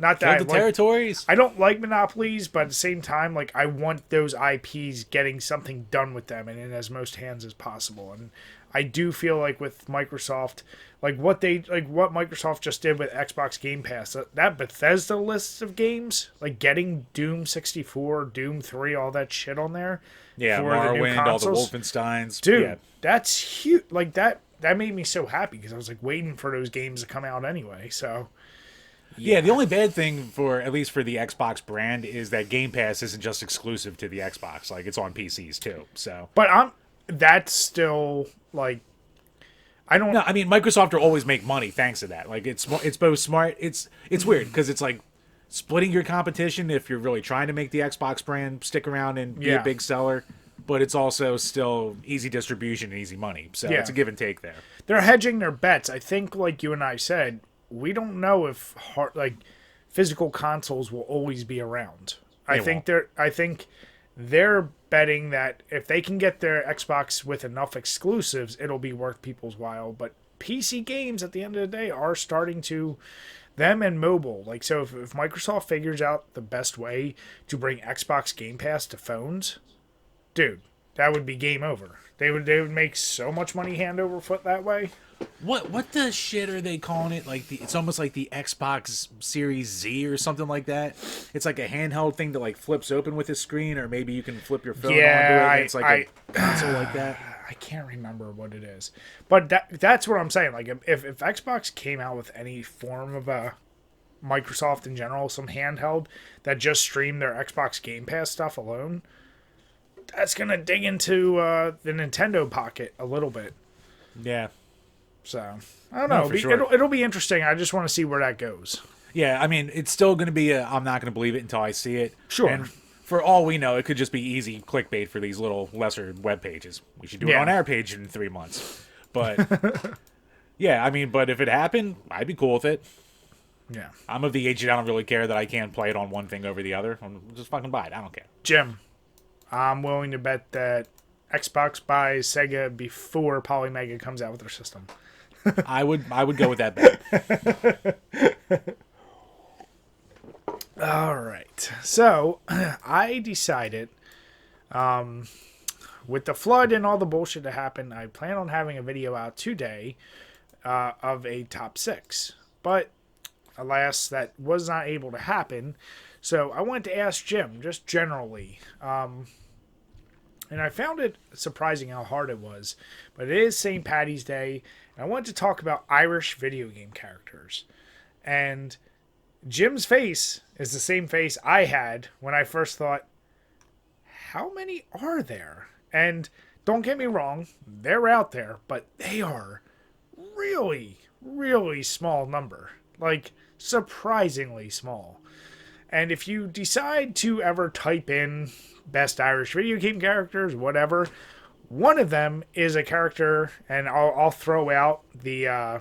Not that the territories. I don't like monopolies, but at the same time, like, I want those IPs getting something done with them and in as most hands as possible. And I do feel like with Microsoft, like what Microsoft just did with Xbox Game Pass, that Bethesda list of games, like getting Doom 64, Doom 3, all that shit on there. Yeah, Morrowind, all the Wolfensteins. Dude, that's huge. Like, that made me so happy because I was, like, waiting for those games to come out anyway, so... Yeah, the only bad thing at least for the Xbox brand is that Game Pass isn't just exclusive to the Xbox. Like, it's on PCs too. So, but that's still like I don't. No, I mean Microsoft will always make money thanks to that. Like it's both smart. It's weird because it's like splitting your competition if you're really trying to make the Xbox brand stick around and be a big seller, but it's also still easy distribution and easy money. So it's a give and take there. They're hedging their bets. I think, like you and I said, we don't know if physical consoles will always be around. I think they're betting that if they can get their Xbox with enough exclusives, it'll be worth people's while. But PC games at the end of the day are starting to, them and mobile. Like, so if Microsoft figures out the best way to bring Xbox Game Pass to phones, dude, that would be game over. They would make so much money hand over foot that way. What the shit are they calling it? Like it's almost like the Xbox Series Z or something like that. It's like a handheld thing that like flips open with a screen, or maybe you can flip your phone onto it. And it's like a console like that. I can't remember what it is, but that's what I'm saying. Like if Xbox came out with any form of a Microsoft in general, some handheld that just streamed their Xbox Game Pass stuff alone, that's gonna dig into the Nintendo pocket a little bit. Yeah. So, I don't know. Sure. It'll be interesting. I just want to see where that goes. Yeah, I mean, it's still going to be I'm not going to believe it until I see it. Sure. And for all we know, it could just be easy clickbait for these little lesser web pages. We should do it on our page in 3 months. But, yeah, I mean, but if it happened, I'd be cool with it. Yeah. I'm of the age that I don't really care that I can't play it on one thing over the other. I'm just fucking buy it. I don't care. Jim, I'm willing to bet that Xbox buys Sega before Polymega comes out with their system. I would go with that bet. All right. So I decided, with the flood and all the bullshit that happened, I plan on having a video out today of a top 6. But alas, that was not able to happen. So I wanted to ask Jim, just generally, and I found it surprising how hard it was. But it is St. Paddy's Day, and I wanted to talk about Irish video game characters. And Jim's face is the same face I had when I first thought, how many are there? And don't get me wrong, they're out there, but they are really, really small number. Like, surprisingly small. And if you decide to ever type in best Irish video game characters, whatever, one of them is a character, and I'll throw out the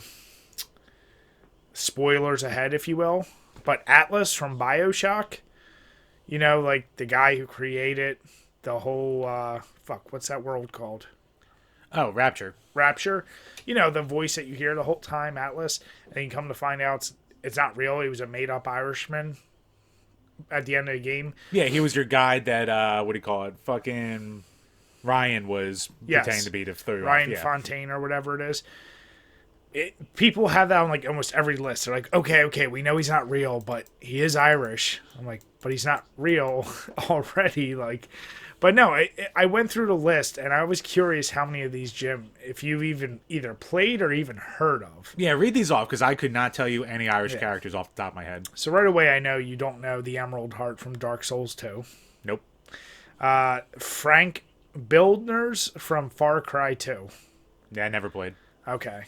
spoilers ahead, if you will, but Atlas from BioShock, you know, like the guy who created the whole, what's that world called? Oh, Rapture. You know, the voice that you hear the whole time, Atlas, and you come to find out it's not real, he was a made-up Irishman at the end of the game. Yeah, he was your guide that, what do you call it? Fucking Ryan was pretending to be to throw you Ryan off. Fontaine or whatever it is. People have that on like almost every list. They're like, okay, we know he's not real, but he is Irish. I'm like, but he's not real already. Like, but no, I went through the list and I was curious how many of these, Jim, if you've even either played or even heard of. Yeah, read these off because I could not tell you any Irish characters off the top of my head. So right away, I know you don't know the Emerald Heart from Dark Souls 2. Nope. Frank Bildners from Far Cry 2. Yeah, I never played. Okay.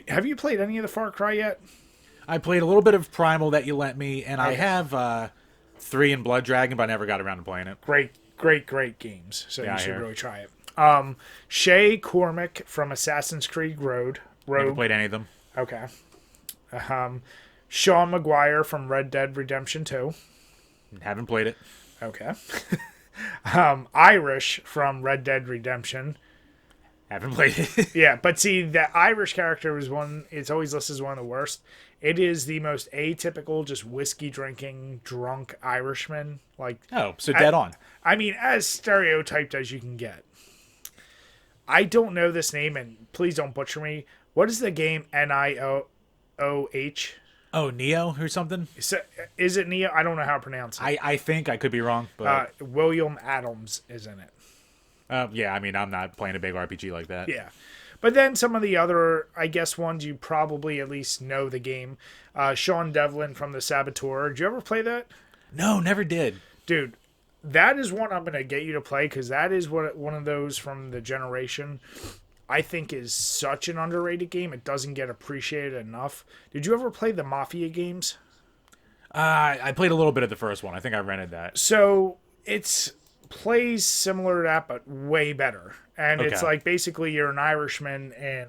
Have you played any of the Far Cry yet? I played a little bit of Primal that you lent me, and I have 3 in Blood Dragon, but I never got around to playing it. Great games. So you should really try it. Shay Cormac from Assassin's Creed Rogue. Never played any of them. Okay. Sean McGuire from Red Dead Redemption 2. Haven't played it. Okay. Irish from Red Dead Redemption. Haven't played it. Yeah, but see, the Irish character was it's always listed as one of the worst. It is the most atypical, just whiskey drinking, drunk Irishman. Like, oh, so dead on. I mean, as stereotyped as you can get. I don't know this name, and please don't butcher me. What is the game Nioh? Oh, Neo or something? Is it Neo? I don't know how to pronounce it. I think I could be wrong, but William Adams is in it. Yeah, I mean, I'm not playing a big RPG like that. Yeah. But then some of the other, I guess, ones you probably at least know the game. Sean Devlin from The Saboteur. Did you ever play that? No, never did. Dude, that is one I'm going to get you to play because that is one of those from the generation I think is such an underrated game. It doesn't get appreciated enough. Did you ever play the Mafia games? I played a little bit of the first one. I think I rented that. So it's plays similar to that, but way better. And it's Okay. like basically you're an Irishman in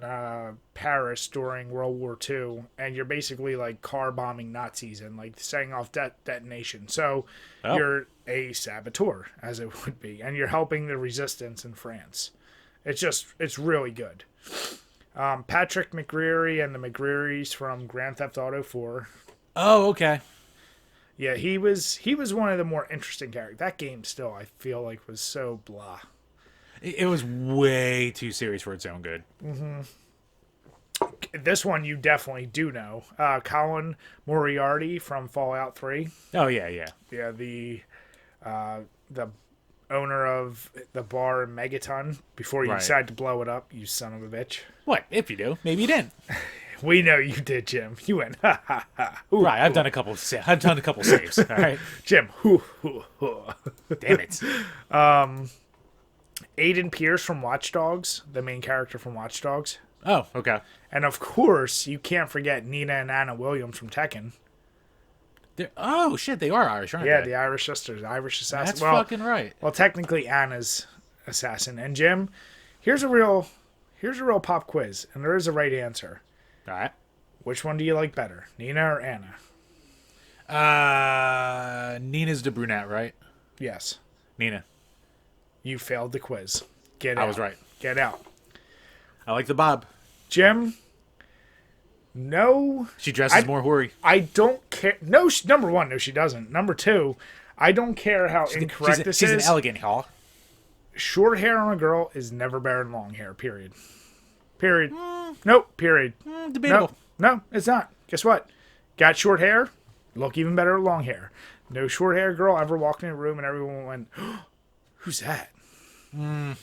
Paris during World War II, and you're basically like car bombing Nazis and like setting off detonation. So Oh. you're a saboteur, as it would be, and you're helping the resistance in France. It's really good. Patrick McGreary and the McGrearys from Grand Theft Auto 4. Oh, okay. Yeah, he was one of the more interesting characters. That game still, I feel like, was so blah. It was way too serious for its own good. This one you definitely do know. Colin Moriarty from Fallout 3. Oh, yeah, yeah. Yeah, the owner of the bar in Megaton before you Right. decide to blow it up, you son of a bitch. What? If you do. Maybe you didn't. We know you did, Jim. You went, ha, ha, ha. Ooh, Right, I've done a couple saves, all right? Jim, hoo, hoo, hoo. Damn it. Aiden Pierce from Watch Dogs, the main character from Watch Dogs. Oh, okay. And of course, you can't forget Nina and Anna Williams from Tekken. Oh, shit, they are Irish, aren't Yeah, they? the Irish sisters, Irish assassin. That's well, fucking right. well, technically Anna's assassin. And Jim, here's a real pop quiz, and there is a right answer. All right. Which one do you like better, Nina or Anna? Nina's the brunette, right? Yes, Nina. you failed the quiz. Get out. I was right. Get out, I like the bob. Jim. No, She dresses more hoary. I don't care. No, number one, no, she doesn't. Number two, I don't care how incorrect this She's is. an elegant hall. Short hair on a girl is never better than long hair. Period. Period. Nope. Period. Debatable. No, it's not. Guess what? Got short hair, look even better with long hair. No short hair girl ever walked in a room and everyone went, oh, "Who's that?" And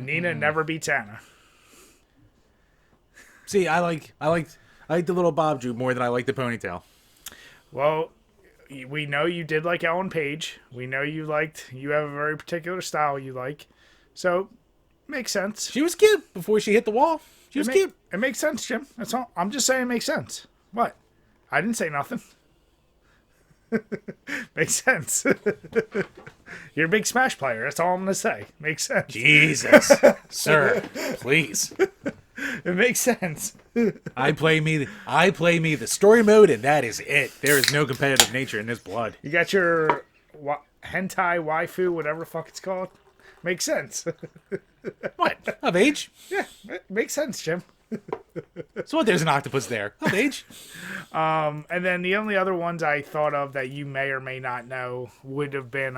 Nina never beats Anna. See, I like the little bob Drew more than I like the ponytail. Well, we know you did like Ellen Page. We know you have a very particular style you like. So, makes sense. She was cute before she hit the wall. She was cute. It makes sense, Jim. That's all. I'm just saying it makes sense. What? I didn't say nothing. Makes sense. You're a big Smash player. That's all I'm going to say. Makes sense. Jesus, sir, please. It makes sense. I play me the story mode, and that is it. There is no competitive nature in this blood. You got your hentai waifu, whatever the fuck it's called. Makes sense. What? Of age? Yeah, it makes sense, Jim. So what? There's an octopus there. Of age? And then the only other ones I thought of that you may or may not know would have been,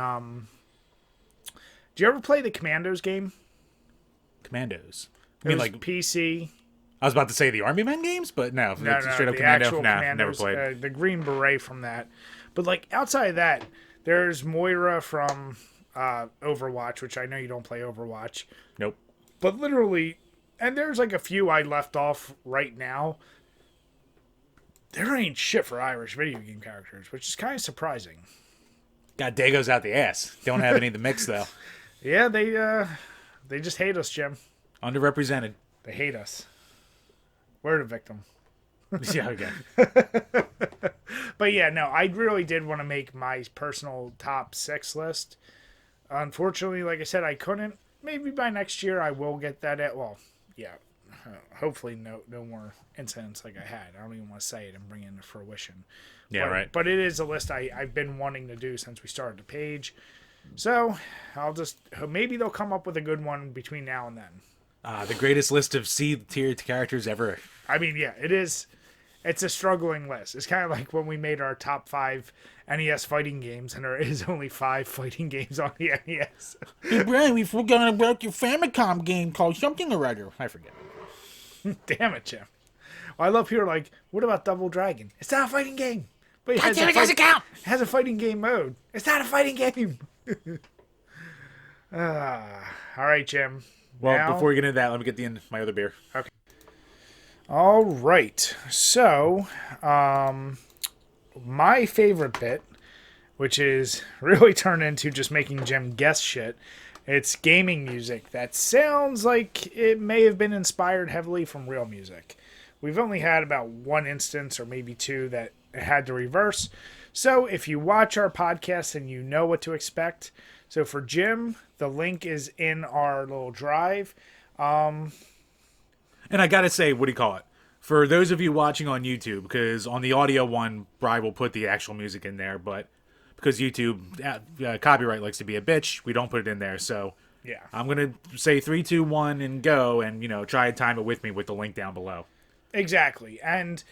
do you ever play the Commandos game? Commandos. I It mean, was like, PC. I was about to say the Army Men games, but no, No, straight up the Commando. actual Nah, Commandos, never played. the Green Beret from that. But like outside of that, there's Moira from Overwatch, which I know you don't play Overwatch. Nope. But literally, and there's like a few I left off right now. There ain't shit for Irish video game characters, which is kind of surprising. Got Dagos out the ass. Don't have any of the mix though. Yeah, they just hate us, Jim. Underrepresented. They hate us. We're the victim. Yeah, okay. But yeah, no, I really did want to make my personal top 6 list. Unfortunately, like I said, I couldn't. Maybe by next year I will get that at, well, yeah. Hopefully no more incidents like I had. I don't even want to say it and bring it into fruition. Yeah, right. But it is a list I've been wanting to do since we started the page. So I'll just, maybe they'll come up with a good one between now and then. The greatest list of C-tier characters ever. I mean, yeah, it is. It's a struggling list. It's kind of like when we made our top 5 NES fighting games, and there is only 5 fighting games on the NES. Hey, Brian, we forgot about your Famicom game called something or other. I forget. Damn it, Jim. Well, I love people like, what about Double Dragon? It's not a fighting game. But it Doesn't count. has a fighting game mode. It's not a fighting game. All right, Jim. Well, Now- before we get into that, let me get my other beer. Okay. All right. So, my favorite bit which is really turned into just making Jim guess shit. It's gaming music that sounds like it may have been inspired heavily from real music. We've only had about one instance or maybe two that it had to reverse. So if you watch our podcast, then you know what to expect. So for Jim, the link is in our little drive. And I gotta say, what do you call it? For those of you watching on YouTube, because on the audio one, Bri will put the actual music in there, but because YouTube copyright likes to be a bitch, we don't put it in there. So Yeah. I'm gonna say 3, 2, 1, and go, and try and time it with me with the link down below. Exactly. And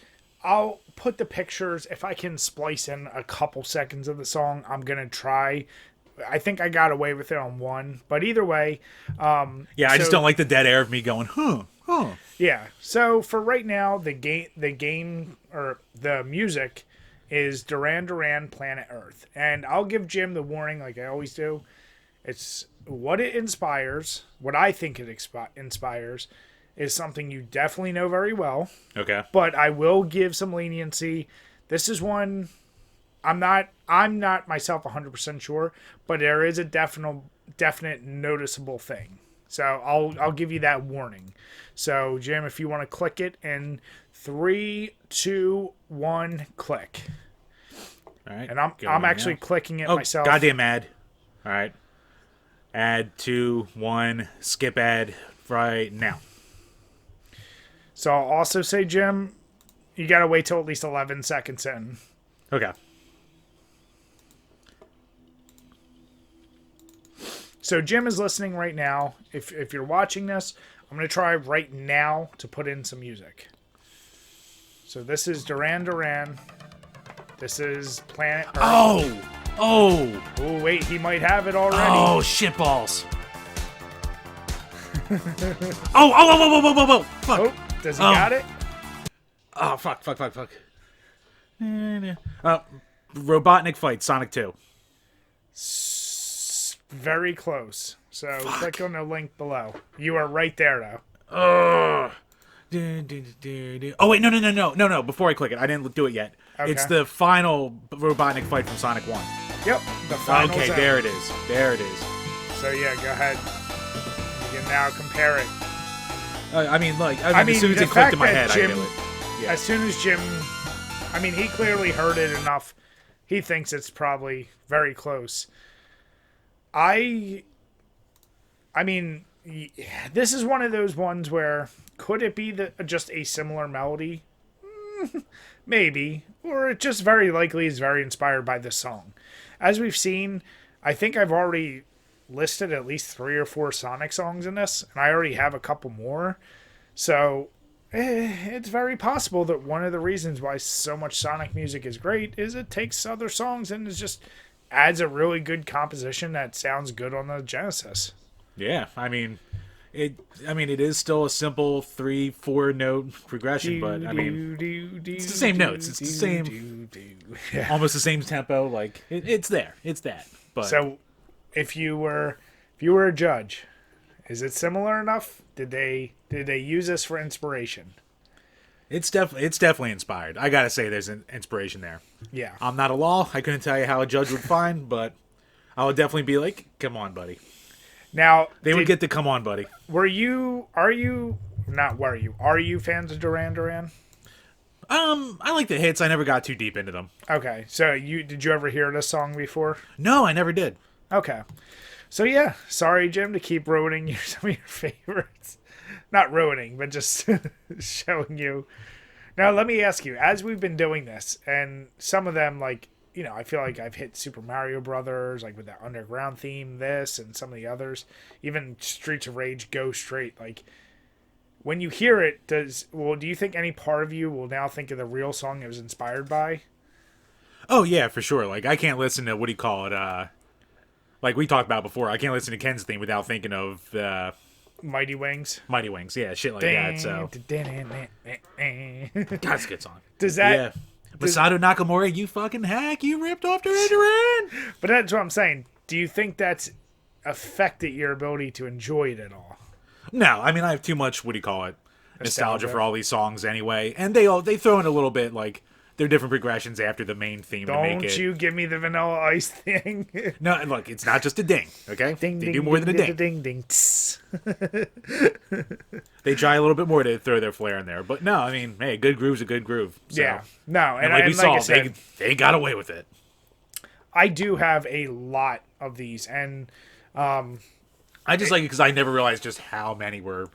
I'll put the pictures. If I can splice in a couple seconds of the song, I'm going to try. I think I got away with it on one. But either way. I just don't like the dead air of me going, huh. Yeah. So for right now, the game or the music is Duran Duran Planet Earth. And I'll give Jim the warning like I always do. It's what it inspires, what I think it inspires, is something you definitely know very well. Okay. But I will give some leniency. This is one I'm not myself 100% sure, but there is a definite noticeable thing. So I'll give you that warning. So Jim, if you want to click it in 3, 2, 1, click. All right. And I'm actually clicking it myself. Goddamn ad. All right. Add 2, 1, skip ad right now. So I'll also say, Jim, you got to wait till at least 11 seconds in. Okay. So Jim is listening right now. If you're watching this, I'm going to try right now to put in some music. So this is Duran Duran. This is Planet Earth. Oh, wait, he might have it already. Oh, shitballs. Oh, fuck. Oh, does he got it? Oh, fuck. Robotnik fight, Sonic 2. Very close. So click on the link below. You are right there, though. Oh, wait, no. Before I click it, I didn't do it yet. Okay. It's the final Robotnik fight from Sonic 1. Yep, the final Okay, zone. there it is. So yeah, go ahead. You can now compare it. As soon as it clicked in my head, Jim, I knew it. Yeah. As soon as Jim, he clearly heard it enough. He thinks it's probably very close. This is one of those ones where could it be just a similar melody? Maybe. Or it just very likely is very inspired by this song. As we've seen, I think I've already listed at least 3 or 4 Sonic songs in this, and I already have a couple more. So it's very possible that one of the reasons why so much Sonic music is great is it takes other songs and just adds a really good composition that sounds good on the Genesis. Yeah, it is still a simple 3-4 note progression, but it's the same notes. It's the same, almost the same tempo. Like it's there. It's that. But so, if you were a judge, is it similar enough? Did they use this for inspiration? It's definitely inspired. I gotta say, there's an inspiration there. Yeah. I'm not a law. I couldn't tell you how a judge would find, but I would definitely be like, "Come on, buddy." Now they would get the "Come on, buddy." Are you fans of Duran Duran? I like the hits. I never got too deep into them. Okay, so did you ever hear this song before? No, I never did. Okay, so yeah, sorry, Jim, to keep ruining some of your favorites. Not ruining, but just showing you. Now, let me ask you, as we've been doing this, and some of them, like, I feel like I've hit Super Mario Brothers, like with that underground theme, this, and some of the others. Even Streets of Rage Go Straight. Like, when you hear it, do you think any part of you will now think of the real song it was inspired by? Oh, yeah, for sure. Like, I can't listen to, what do you call it, like we talked about before, I can't listen to Ken's theme without thinking of, Mighty Wings. Mighty Wings, yeah, shit like that, so. That's a good song. Does that... Yeah. Masato Nakamura, you fucking hack, you ripped off Duran Duran! But that's what I'm saying. Do you think that's affected your ability to enjoy it at all? No, I have too much, what do you call it, nostalgia for all these songs anyway. And they throw in a little bit, like, they're different progressions after the main theme to make Don't it. you give me the Vanilla Ice thing. No, look, it's not just a ding, okay? Ding, They ding, do more than a ding. ding, ding. Tss. They try a little bit more to throw their flair in there. But no, I mean, hey, a good groove's a good groove. So. Yeah. No, And like we and saw, I said, they got away with it. I do have a lot of these, and I just like it because I never realized just how many were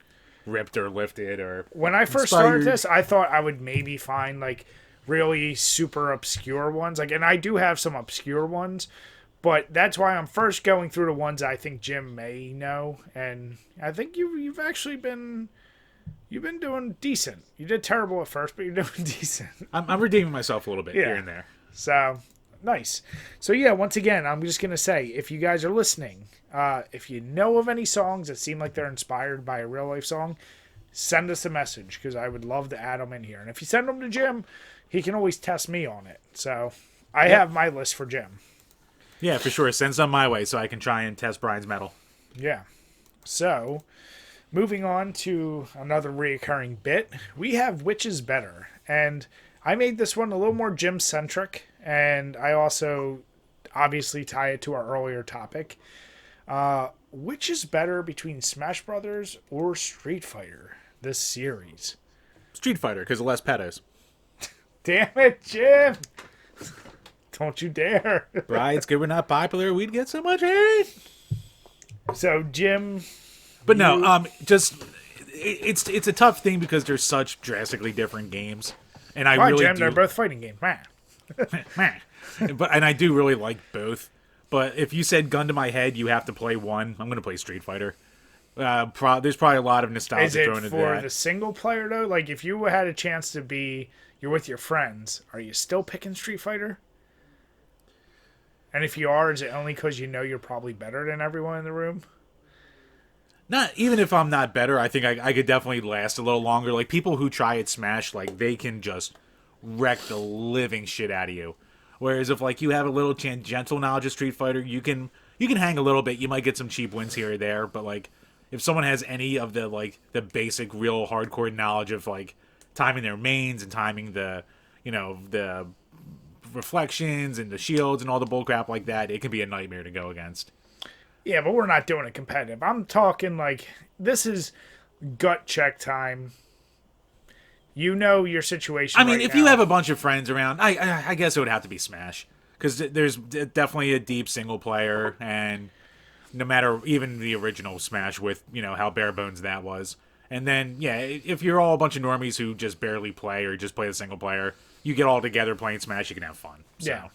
ripped or lifted or when I first started this, I thought I would maybe find like really super obscure ones. Like, and I do have some obscure ones, but that's why I'm first going through the ones I think Jim may know. And I think you've actually been doing decent. You did terrible at first, but you're doing decent. I'm redeeming myself a little bit here and there. So nice. So yeah, once again, I'm just gonna say, if you guys are listening, if you know of any songs that seem like they're inspired by a real life song, send us a message because I would love to add them in here. And if you send them to Jim, he can always test me on it. So I have my list for Jim. Yeah, for sure. Send some my way so I can try and test Brian's metal. Yeah. So moving on to another reoccurring bit, we have Which is Better. And I made this one a little more Jim centric, and I also obviously tie it to our earlier topic. Which is better between Smash Brothers or Street Fighter, this series? Street Fighter, because of less pedos. Damn it, Jim! Don't you dare. Brian, it's good we're not popular. We'd get so much hate. So, Jim... But no, just... It's a tough thing because they're such drastically different games. And I really Jim, do... they're both fighting games. And I do really like both. But if you said gun to my head, you have to play one, I'm going to play Street Fighter. There's probably a lot of nostalgia Is it thrown into for that. the single player, though? Like, if you had a chance to be... You're with your friends, are you still picking Street Fighter? And if you are, is it only because you know you're probably better than everyone in the room? Not even if I'm not better, I think I could definitely last a little longer. Like, people who try at Smash, like, they can just wreck the living shit out of you. Whereas if, like, you have a little tangential knowledge of Street Fighter, you can hang a little bit. You might get some cheap wins here or there, but, like, if someone has any of the, like, the basic, real hardcore knowledge of, like, timing their mains and timing the, the reflections and the shields and all the bullcrap like that, it can be a nightmare to go against. Yeah, but we're not doing it competitive. I'm talking, like, this is gut check time. You know your situation. I mean, if you have a bunch of friends around, I guess it would have to be Smash. Because there's definitely a deep single player, and no matter even the original Smash with, how bare bones that was. And then, yeah, if you're all a bunch of normies who just barely play or just play the single player, you get all together playing Smash, you can have fun. So. Yeah.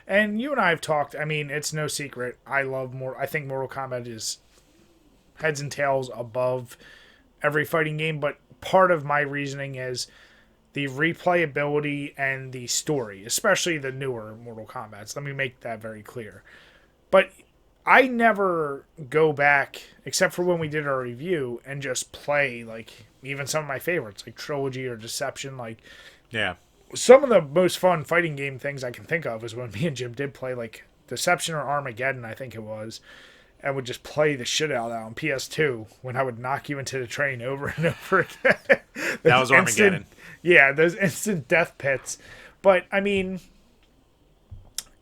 And you and I have talked, I mean, it's no secret. I think Mortal Kombat is heads and tails above every fighting game, but part of my reasoning is the replayability and the story, especially the newer Mortal Kombats. Let me make that very clear. But I never go back, except for when we did our review, and just play, like, even some of my favorites, like Trilogy or Deception. Like, yeah. Some of the most fun fighting game things I can think of is when me and Jim did play, like, Deception or Armageddon, I think it was, and would just play the shit out of that on PS2 when I would knock you into the train over and over again. That was Armageddon. Yeah, those instant death pits. But, I mean,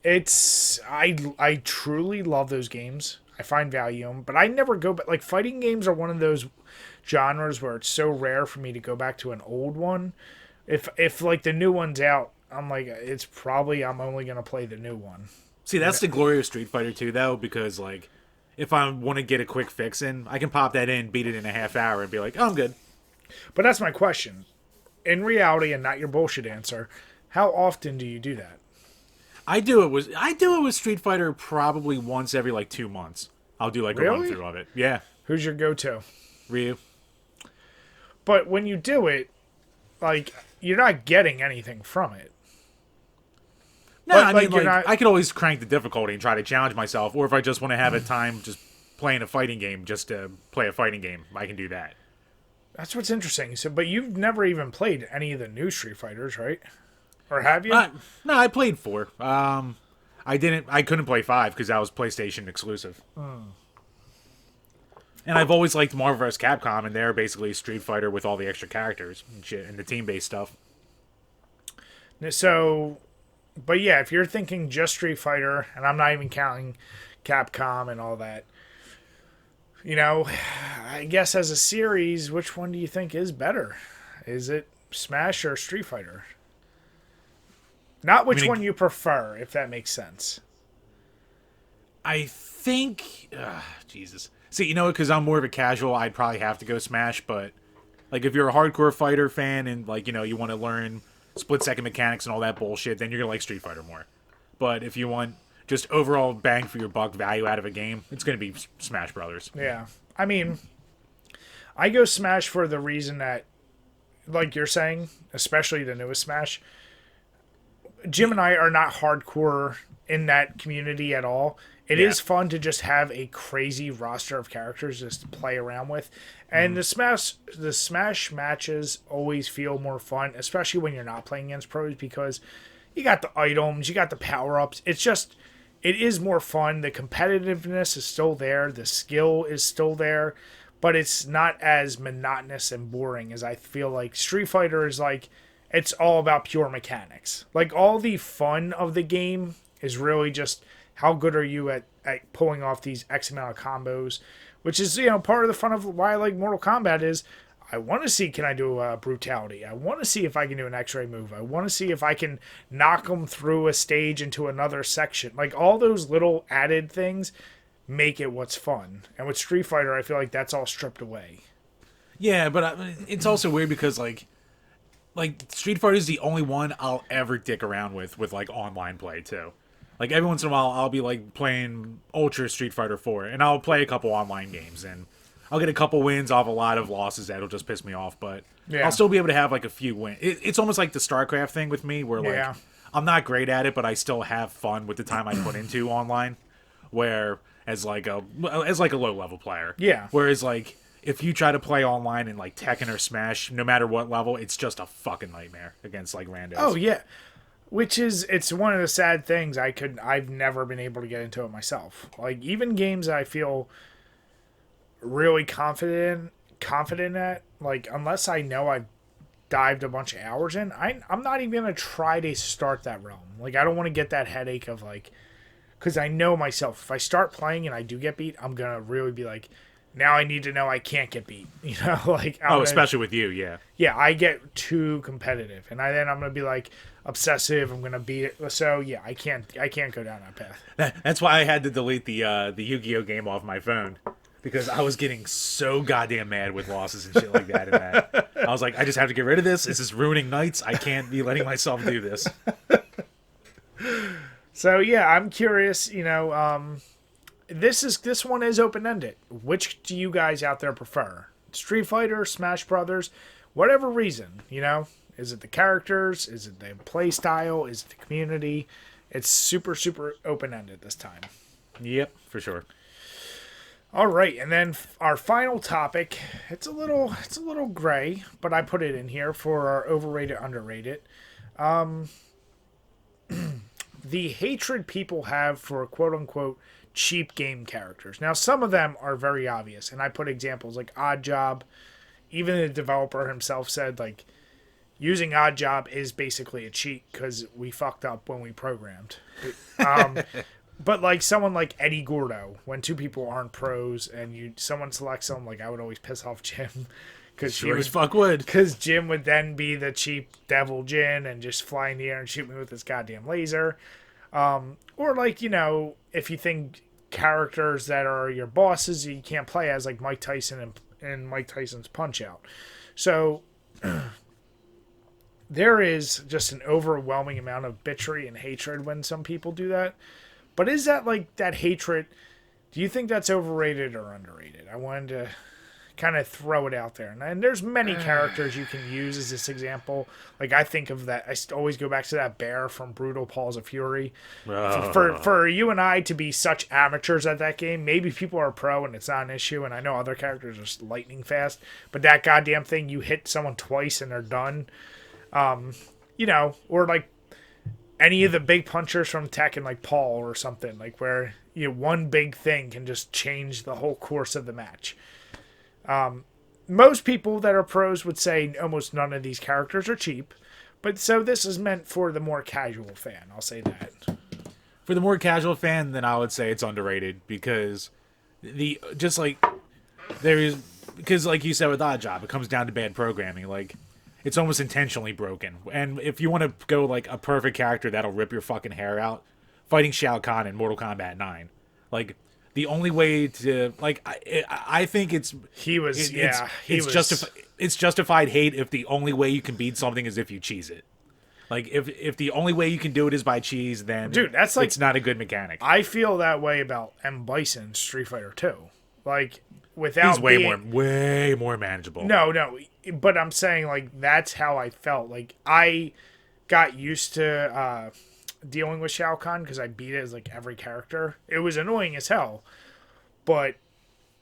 I truly love those games. I find value in them, but I never go back. Like, fighting games are one of those genres where it's so rare for me to go back to an old one. If like the new one's out, I'm like, it's probably I'm only gonna play the new one. See, that's the glory of Street Fighter 2, though, because, like, if I want to get a quick fix in, I can pop that in, beat it in a half hour, and be like, oh, I'm good. But that's my question. In reality, and not your bullshit answer, how often do you do that? I do it with Street Fighter probably once every, like, 2 months. I'll do, like, a run-through of it. Yeah. Who's your go-to? Ryu. But when you do it, like, you're not getting anything from it. No, but, I mean, like, not... I could always crank the difficulty and try to challenge myself, or if I just want to have a time just playing a fighting game, just to play a fighting game, I can do that. That's what's interesting. So, but you've never even played any of the new Street Fighters, right? Or have you? No, I played 4. I couldn't play 5 because that was PlayStation exclusive. And I've always liked Marvel vs. Capcom, and they're basically Street Fighter with all the extra characters and shit and the team-based stuff. So, but yeah, if you're thinking just Street Fighter, and I'm not even counting Capcom and all that, you know, I guess as a series, which one do you think is better? Is it Smash or Street Fighter? Not I which mean, one you prefer, if that makes sense. I think, Jesus. See, because I'm more of a casual, I'd probably have to go Smash. But like, if you're a hardcore fighter fan and like, you want to learn split-second mechanics and all that bullshit, then you're gonna like Street Fighter more. But if you want just overall bang for your buck value out of a game, it's gonna be Smash Brothers. Yeah. I mean, I go Smash for the reason that, like you're saying, especially the newest Smash, Jim and I are not hardcore in that community at all. It Yeah. is fun to just have a crazy roster of characters just to play around with. And the Smash matches always feel more fun, especially when you're not playing against pros, because you got the items, you got the power-ups. It is more fun. The competitiveness is still there. The skill is still there, but it's not as monotonous and boring as I feel like Street Fighter is like. It's all about pure mechanics. Like, all the fun of the game is really just how good are you at pulling off these X amount of combos, which is, part of the fun of why I like Mortal Kombat is I want to see, can I do brutality? I want to see if I can do an X-ray move. I want to see if I can knock them through a stage into another section. Like, all those little added things make it what's fun. And with Street Fighter, I feel like that's all stripped away. Yeah, but it's also weird because like Street Fighter is the only one I'll ever dick around with like online play too. Like every once in a while I'll be like playing Ultra Street Fighter 4 and I'll play a couple online games and I'll get a couple wins off a lot of losses that'll just piss me off, but Yeah. I'll still be able to have like a few wins. It's almost like the StarCraft thing with me where like Yeah. I'm not great at it, but I still have fun with the time I put into online. Where as like a low level player. Yeah. Whereas like if you try to play online in like Tekken or Smash, no matter what level, it's just a fucking nightmare against like randos. Oh, yeah. It's one of the sad things I've never been able to get into it myself. Like, even games I feel really confident at, like, unless I know I've dived a bunch of hours in, I'm not even going to try to start that realm. Like, I don't want to get that headache of, like, because I know myself, if I start playing and I do get beat, I'm going to really be like, now I need to know I can't get beat. Like, Especially with you, yeah. Yeah, I get too competitive, and then I'm gonna be like obsessive. I'm gonna beat it. So yeah, I can't go down that path. That's why I had to delete the Yu-Gi-Oh game off my phone because I was getting so goddamn mad with losses and shit like that. In that, I was like, I just have to get rid of this. This is ruining nights. I can't be letting myself do this. So yeah, I'm curious. This one is open ended. Which do you guys out there prefer? Street Fighter, Smash Brothers, whatever reason. Is it the characters? Is it the play style? Is it the community? It's super open ended this time. Yep, for sure. All right, and then our final topic. It's a little gray, but I put it in here for our overrated, underrated. The hatred people have for quote unquote cheap game characters. Now, some of them are very obvious, and I put examples like Oddjob. Even the developer himself said, like, using Oddjob is basically a cheat because we fucked up when we programmed. But like someone like Eddie Gordo, when two people aren't pros and someone selects them, like I would always piss off Jim because Sure as fuck would. Because Jim would then be the cheap devil Jin and just fly in the air and shoot me with his goddamn laser. Or like, if you think characters that are your bosses you can't play as, like Mike Tyson and Mike Tyson's Punch-Out. So there is just an overwhelming amount of bitchery and hatred when some people do that. But is that like that hatred? Do you think that's overrated or underrated? I wanted to kind of throw it out there. And there's many characters you can use as this example. Like I think of that. I always go back to that bear from Brutal Paws of Fury. For you and I to be such amateurs at that game, maybe people are pro and it's not an issue. And I know other characters are just lightning fast. But that goddamn thing, you hit someone twice and they're done. Or like any of the big punchers from Tekken, like Paul or something, like where one big thing can just change the whole course of the match. Most people that are pros would say almost none of these characters are cheap, But so this is meant for the more casual fan. I'll say that. For the more casual fan, then I would say it's underrated because because like you said with Oddjob, it comes down to bad programming. Like, it's almost intentionally broken. And if you want to go like a perfect character that'll rip your fucking hair out, fighting Shao Kahn in Mortal Kombat 9, like the only way to like I think it's justified hate if the only way you can beat something is if you cheese it. Like, if the only way you can do it is by cheese, then dude, that's like, it's not a good mechanic. I feel that way about M. Bison Street Fighter 2. Like, without he's way more manageable. No, but I'm saying, like, that's how I felt. Like, I got used to dealing with Shao Kahn because I beat it as, like, every character. It was annoying as hell. But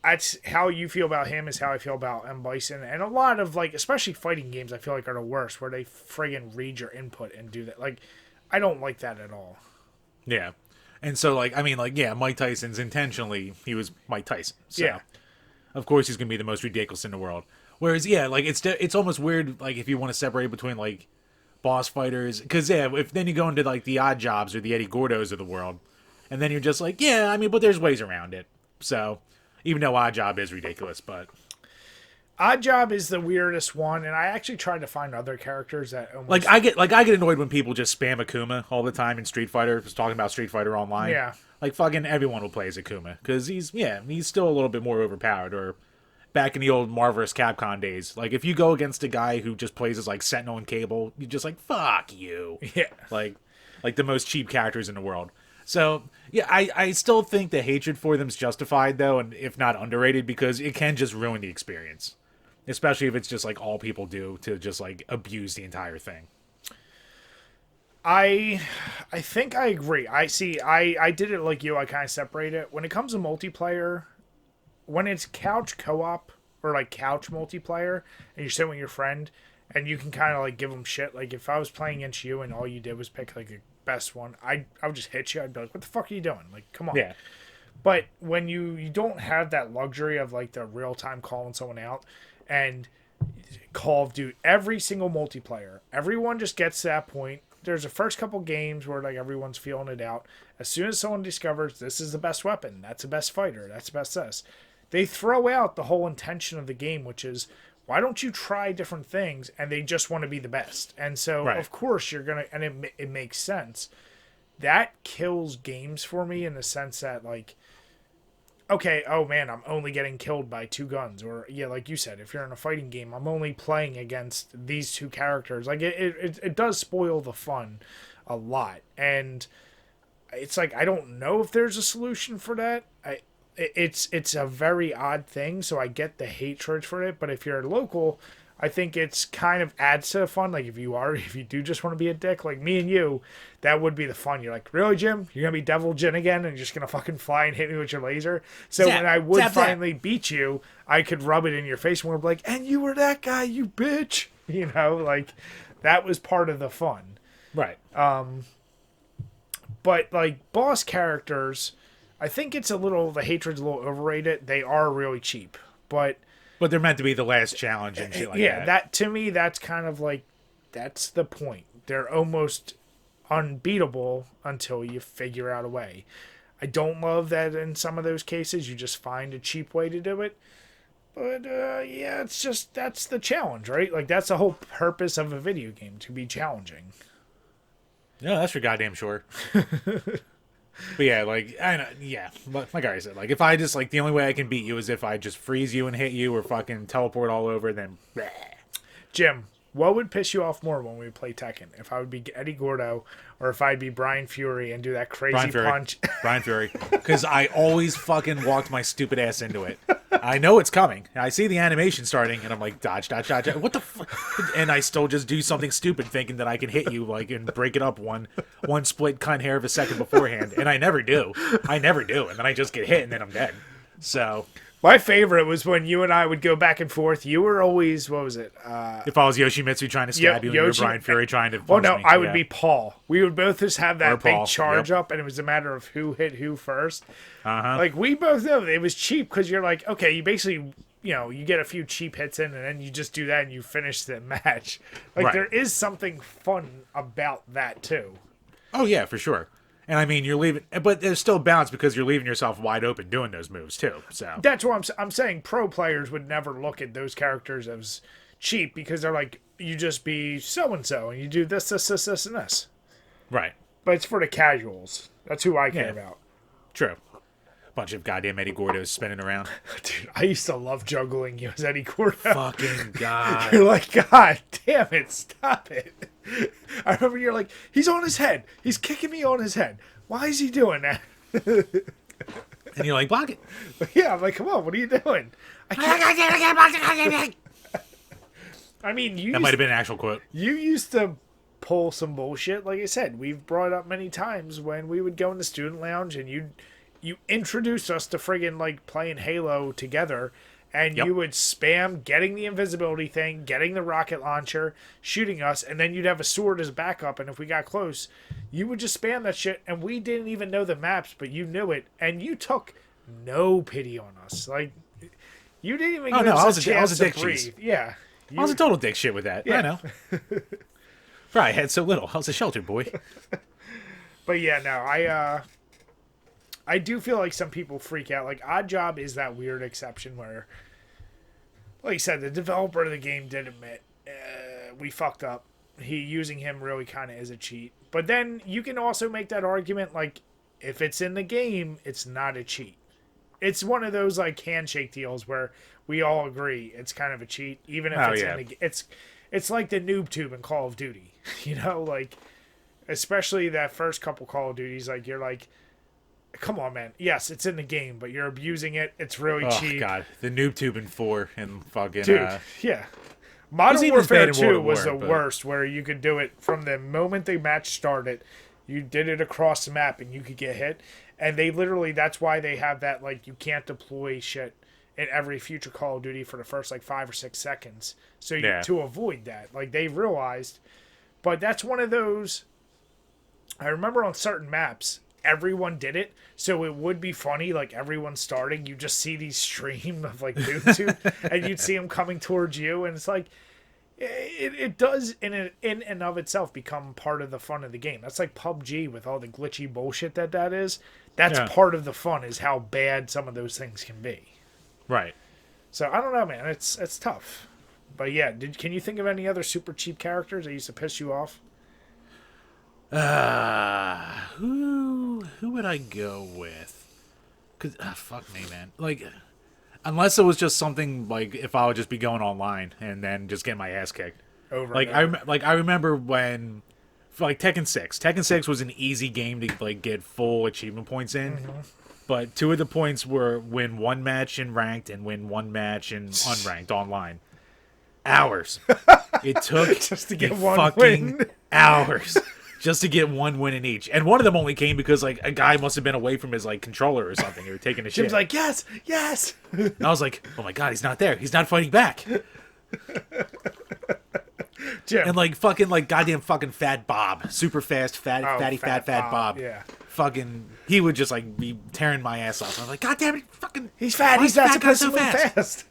that's how you feel about him is how I feel about M. Bison. And a lot of, like, especially fighting games, I feel like are the worst, where they friggin' read your input and do that. Like, I don't like that at all. Yeah. And so, like, I mean, like, yeah, Mike Tyson's intentionally, he was Mike Tyson. So, yeah. Of course he's going to be the most ridiculous in the world. Whereas, yeah, like, it's almost weird, like, if you want to separate between, like, boss fighters. Because, yeah, if then you go into, like, the Oddjobs or the Eddie Gordos of the world, and then you're just like, yeah, I mean, but there's ways around it. So, even though Oddjob is ridiculous, but Oddjob is the weirdest one, and I actually tried to find other characters that almost... I get annoyed when people just spam Akuma all the time in Street Fighter. Just talking about Street Fighter Online. Yeah. Like, fucking everyone will play as Akuma because he's still a little bit more overpowered. Or back in the old Marvel vs. Capcom days, like if you go against a guy who just plays as like Sentinel and Cable, you're just like, fuck you. Yeah. Like the most cheap characters in the world. So, yeah, I still think the hatred for them is justified, though, and if not underrated, because it can just ruin the experience. Especially if it's just, like, all people do to just, like, abuse the entire thing. I think I agree. I did it like you. I kind of separate it. When it comes to multiplayer, when it's couch co-op or, like, couch multiplayer, and you're sitting with your friend, and you can kind of, like, give them shit. Like, if I was playing against you and all you did was pick, like, a best one, I would just hit you. I'd be like, what the fuck are you doing? Like, come on. Yeah. But when you don't have that luxury of like the real time calling someone out, and Call of Duty, every single multiplayer, everyone just gets to that point. There's the first couple games where like everyone's feeling it out. As soon as someone discovers this is the best weapon, that's the best fighter, that's the best this, they throw out the whole intention of the game, which is, why don't you try different things? And they just want to be the best. And so, right. Of course, you're going to... And it makes sense. That kills games for me in the sense that, like... Okay, oh man, I'm only getting killed by 2 guns. Or, yeah, like you said, if you're in a fighting game, I'm only playing against these 2 characters. Like, it does spoil the fun a lot. And it's like, I don't know if there's a solution for that. It's a very odd thing, so I get the hatred for it. But if you're local, I think it's kind of adds to the fun. Like if you do just want to be a dick, like me and you, that would be the fun. You're like, really, Jim? You're gonna be Devil Jin again, and you're just gonna fucking fly and hit me with your laser? So when I would finally beat you, I could rub it in your face and we're like, and you were that guy, you bitch. You know, like that was part of the fun, right? But like boss characters, I think the hatred's a little overrated. They are really cheap, but they're meant to be the last challenge and shit like that. Yeah, that to me, that's kind of like, that's the point. They're almost unbeatable until you figure out a way. I don't love that in some of those cases you just find a cheap way to do it. But yeah, it's just, that's the challenge, right? Like that's the whole purpose of a video game, to be challenging. No, that's for goddamn sure. But yeah, like, like I said, like, if I just, like, the only way I can beat you is if I just freeze you and hit you or fucking teleport all over, then bleh. Jim, what would piss you off more when we play Tekken? If I would be Eddie Gordo or if I'd be Brian Fury and do that crazy punch? Brian Fury. Because I always fucking walked my stupid ass into it. I know it's coming. I see the animation starting, and I'm like, dodge, dodge, dodge. What the fuck? And I still just do something stupid thinking that I can hit you, like, and break it up one split cunt hair of a second beforehand. And I never do. And then I just get hit, and then I'm dead. So... My favorite was when you and I would go back and forth. You were always, what was it? If I was Yoshimitsu trying to stab you, and you were Brian Fury trying to punch me. I would be Paul. We would both just have that big charge up, and it was a matter of who hit who first. Uh-huh. Like, we both know it was cheap because you're like, okay, you basically you get a few cheap hits in, and then you just do that and you finish the match. Like, Right. there is something fun about that, too. Oh, yeah, for sure. And I mean, you're leaving, but there's still balance because you're leaving yourself wide open doing those moves, too. So That's what I'm saying. Pro players would never look at those characters as cheap because they're like, you just be so-and-so, and you do this, and this. Right. But it's for the casuals. That's who I care about. True. Bunch of goddamn Eddie Gordos spinning around. Dude, I used to love juggling you as Eddie Gordo. Fucking God. You're like, God damn it, stop it. I remember you're like, he's on his head. He's kicking me on his head. Why is he doing that? And you're like, block it. Yeah, I'm like, come on, what are you doing? I mean, That might have been an actual quote. you used to pull some bullshit. Like I said, we've brought it up many times when we would go in the student lounge and you introduced us to friggin' like playing Halo together, and Yep. you would spam getting the invisibility thing, getting the rocket launcher, shooting us, and then you'd have a sword as backup, and if we got close, you would just spam that shit, and we didn't even know the maps, but you knew it, and you took no pity on us. Like, you didn't even give us a chance to breathe. Yeah. I was a total dick shit with that. Yeah. I know. Probably had so little. I was a sheltered boy. But yeah, no, I do feel like some people freak out. Like, Oddjob is that weird exception where, like you said, the developer of the game did admit we fucked up. Using him really kind of is a cheat. But then you can also make that argument, like, if it's in the game, it's not a cheat. It's one of those, like, handshake deals where we all agree it's kind of a cheat, even if it's in the game. It's like the noob tube in Call of Duty. Like, especially that first couple Call of Duties, like, you're like, come on, man. Yes, it's in the game, but you're abusing it. It's really cheap. Oh, God. The noob tube in 4 and fucking... Dude, yeah. Modern Warfare 2 was the but... worst, where you could do it from the moment the match started. You did it across the map, and you could get hit. And they literally, that's why they have that, like, you can't deploy shit in every future Call of Duty for the first, like, 5 or 6 seconds. So to avoid that. Like, they realized. But that's one of those... I remember on certain maps, everyone did it, so it would be funny, like, everyone starting, you just see these stream of, like, YouTube, and you'd see them coming towards you, and it's like, it does, in and of itself, become part of the fun of the game. That's like PUBG with all the glitchy bullshit that is. That's part of the fun, is how bad some of those things can be. Right. So, I don't know, man, it's tough. But yeah, can you think of any other super cheap characters that used to piss you off? Who would I go with? Cause fuck me, man. Like, unless it was just something like if I would just be going online and then just get my ass kicked. I remember when, like Tekken 6. Tekken 6 was an easy game to like get full achievement points in. Mm-hmm. But 2 of the points were win 1 match in ranked and win 1 match in unranked online. Hours. It took just to get one fucking win. Hours. Just to get 1 win in each. And one of them only came because, like, a guy must have been away from his, like, controller or something. He was taking a shit. Jim's like, yes, yes. And I was like, oh my God, he's not there. He's not fighting back. Jim. And, like, fucking, like, goddamn fucking Fat Bob. Super fast, fat Bob. Yeah. Fucking, he would just, like, be tearing my ass off. I was like, God damn it, fucking. He's fat. He's not supposed to move fast.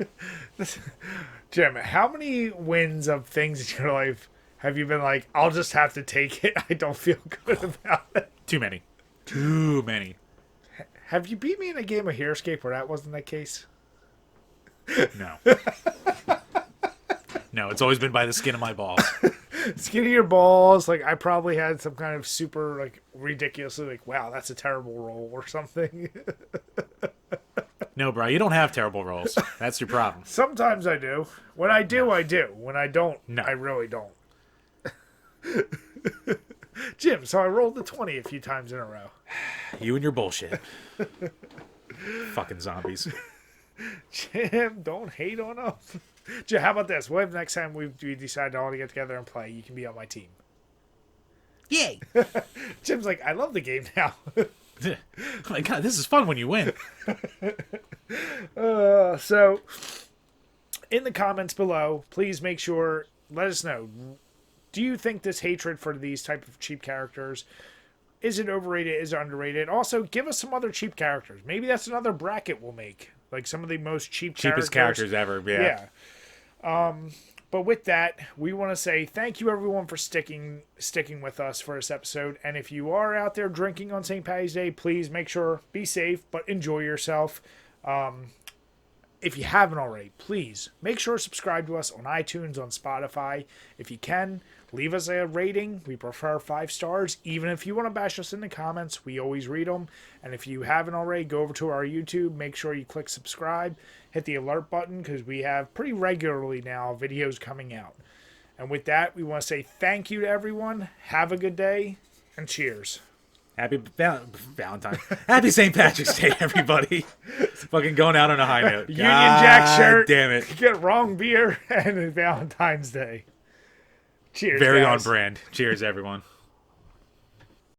Jim, how many wins of things in your life have you been like, I'll just have to take it? I don't feel good about it. Too many. Too many. Have you beat me in a game of Hero Escape where that wasn't the case? No. No, it's always been by the skin of my balls. Skin of your balls. Like, I probably had some kind of super, like, ridiculously, like, wow, that's a terrible roll or something. No, bro, you don't have terrible rolls. That's your problem. Sometimes I do. When I do, I do. When I don't, no. I really don't. Jim, so I rolled the 20 a few times in a row. You and your bullshit. Fucking zombies. Jim, don't hate on us. Jim, how about this? What if next time we decide to all get together and play, you can be on my team? Yay! Jim's like, I love the game now. Oh my God, this is fun when you win. So, in the comments below, please make sure, let us know. Do you think this hatred for these type of cheap characters, is it overrated, is it underrated? Also, give us some other cheap characters. Maybe that's another bracket we'll make. Like some of the most cheapest characters ever. Yeah. But with that, we want to say thank you everyone for sticking with us for this episode. And if you are out there drinking on St. Patty's Day, please make sure be safe but enjoy yourself. If you haven't already, please make sure to subscribe to us on iTunes, on Spotify. If you can, leave us a rating. We prefer 5 stars. Even if you want to bash us in the comments, we always read them. And if you haven't already, go over to our YouTube. Make sure you click subscribe. Hit the alert button because we have pretty regularly now videos coming out. And with that, we want to say thank you to everyone. Have a good day and cheers. Happy Valentine. Happy St. Patrick's Day, everybody. Fucking going out on a high note. Union Jack shirt. Damn it. Get wrong beer and Valentine's Day. Cheers. Very guys. on brand. Cheers, everyone.